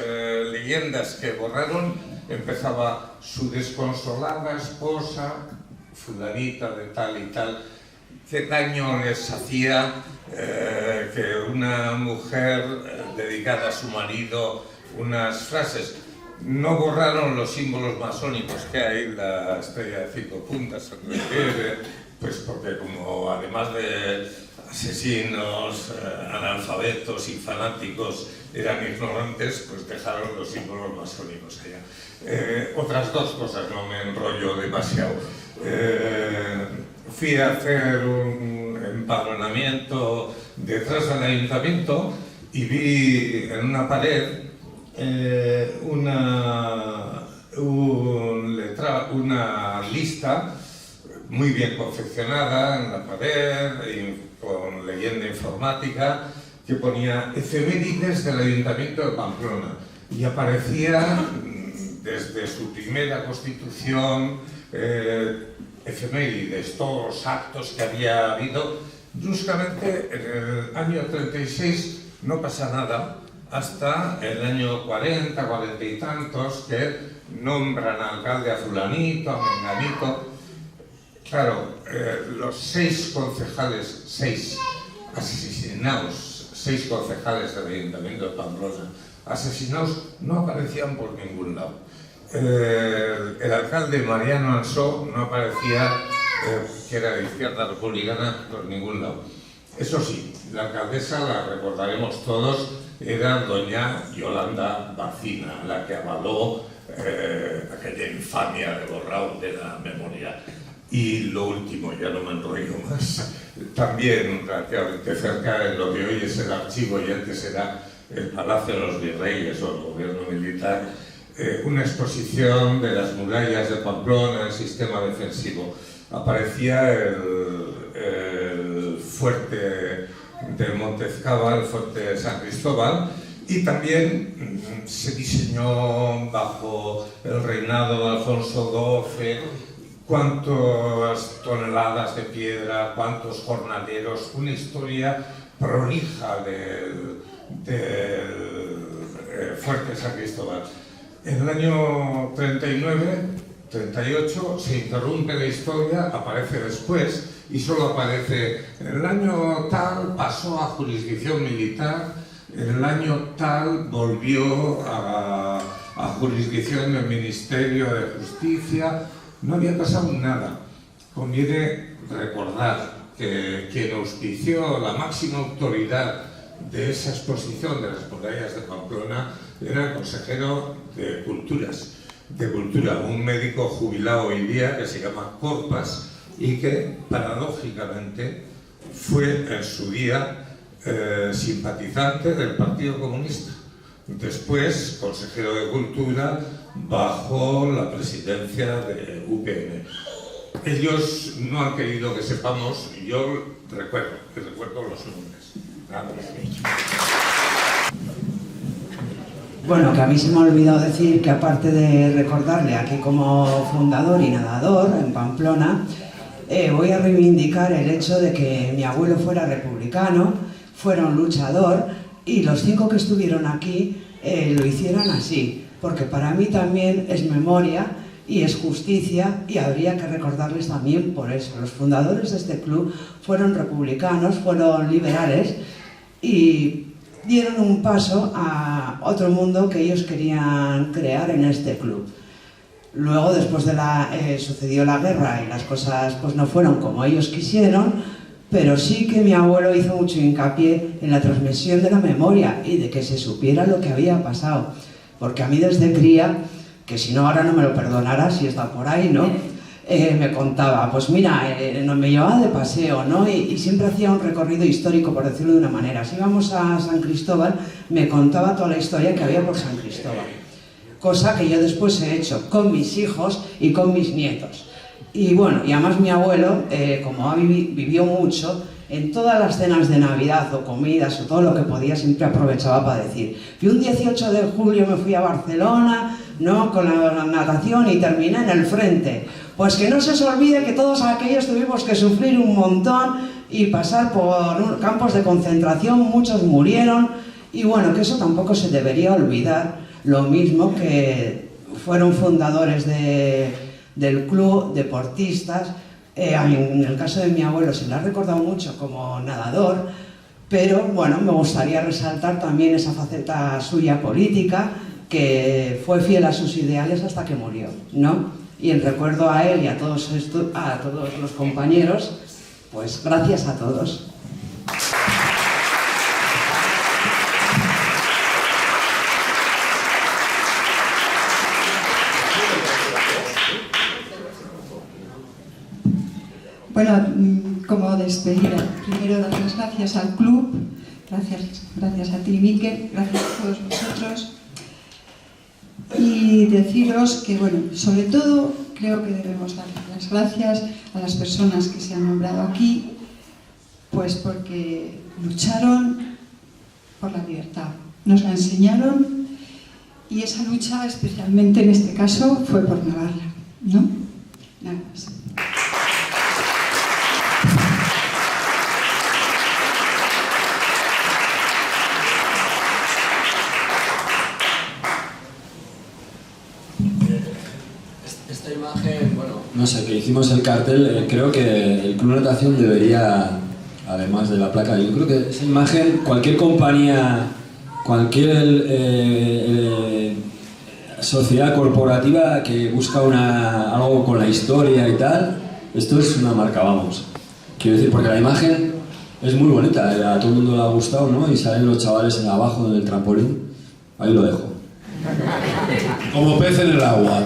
leyendas que borraron empezaba: su desconsolada esposa, fulanita de tal y tal, qué daño les hacía que una mujer dedicada a su marido, unas frases. No borraron los símbolos masónicos que hay, la estrella de 5 puntas, pues porque como además de asesinos, analfabetos y fanáticos eran ignorantes, pues dejaron los símbolos masónicos allá. Otras 2 cosas, no me enrollo demasiado. Fui a hacer un empadronamiento detrás del ayuntamiento y vi en una pared una lista muy bien confeccionada en la pared, con leyenda informática, que ponía efemérides del Ayuntamiento de Pamplona, y aparecía desde su primera constitución efemérides, todos los actos que había habido. Bruscamente en el año 36 no pasa nada, hasta el año 40, 40 y tantos, que nombran alcalde a fulanito, a menganito. Claro, los 6 concejales, 6 asesinados, 6 concejales del Ayuntamiento de Pamplona asesinados, no aparecían por ningún lado. El alcalde Mariano Ansó no aparecía, que era de izquierda republicana, por ningún lado. Eso sí, la alcaldesa, la recordaremos todos, era doña Yolanda Bacina, la que avaló aquella infamia de borrado de la memoria. Y lo último, ya no me enrollo más, también relativamente cerca de lo que hoy es el archivo y antes era el Palacio de los Virreyes o el gobierno militar, una exposición de las murallas de Pamplona, el sistema defensivo. Aparecía el fuerte del Montezcaba, el fuerte de San Cristóbal, y también se diseñó bajo el reinado de Alfonso XII cuántas toneladas de piedra, cuántos jornaleros, una historia prolija del fuerte San Cristóbal. En el año 39, 38 se interrumpe la historia, aparece después y solo aparece en el año tal pasó a jurisdicción militar, en el año tal volvió a jurisdicción del Ministerio de Justicia. No había pasado nada. Conviene recordar que quien auspició la máxima autoridad de esa exposición de las murallas de Pamplona era el consejero de Cultura, un médico jubilado hoy día que se llama Corpas y que paradójicamente fue en su día simpatizante del Partido Comunista. Después, consejero de Cultura bajo la presidencia de UPN. Ellos no han querido que sepamos, yo recuerdo los nombres. Nada más. Bueno, que a mí se me ha olvidado decir que aparte de recordarle aquí como fundador y nadador en Pamplona, voy a reivindicar el hecho de que mi abuelo fuera republicano, fuera un luchador y los 5 que estuvieron aquí lo hicieran así, porque para mí también es memoria y es justicia, y habría que recordarles también por eso. Los fundadores de este club fueron republicanos, fueron liberales y dieron un paso a otro mundo que ellos querían crear en este club. Luego, después de sucedió la guerra y las cosas pues no fueron como ellos quisieron, pero sí que mi abuelo hizo mucho hincapié en la transmisión de la memoria y de que se supiera lo que había pasado. Porque a mí desde cría, que si no ahora no me lo perdonara si está por ahí, ¿no? Me contaba, pues mira, me llevaba de paseo, ¿no? Y siempre hacía un recorrido histórico, por decirlo de una manera. Si íbamos a San Cristóbal, me contaba toda la historia que había por San Cristóbal. Cosa que yo después he hecho con mis hijos y con mis nietos. Y bueno, y además mi abuelo, como vivió mucho, en todas las cenas de Navidad o comidas o todo lo que podía, siempre aprovechaba para decir: y un 18 de julio me fui a Barcelona, ¿no?, con la natación y terminé en el frente. Pues que no se os olvide que todos aquellos tuvimos que sufrir un montón y pasar por campos de concentración, muchos murieron, y bueno, que eso tampoco se debería olvidar. Lo mismo que fueron fundadores del club, deportistas. En el caso de mi abuelo se le ha recordado mucho como nadador, pero bueno, me gustaría resaltar también esa faceta suya política, que fue fiel a sus ideales hasta que murió, ¿no? Y en recuerdo a él y a todos los compañeros, pues gracias a todos. Bueno, como despedida, primero dar las gracias al club, gracias a ti, Miquel, gracias a todos vosotros, y deciros que, bueno, sobre todo creo que debemos dar las gracias a las personas que se han nombrado aquí, pues porque lucharon por la libertad, nos la enseñaron, y esa lucha, especialmente en este caso, fue por Navarra, ¿no? Nada más. Esta imagen, bueno, no sé, que hicimos el cartel, creo que el Club Natación debería, además de la placa, yo creo que esa imagen, cualquier compañía, cualquier sociedad corporativa que busca algo con la historia y tal, esto es una marca, vamos. Quiero decir, porque la imagen es muy bonita, a todo el mundo le ha gustado, ¿no? Y salen los chavales en abajo del trampolín, ahí lo dejo. Como pez en el agua.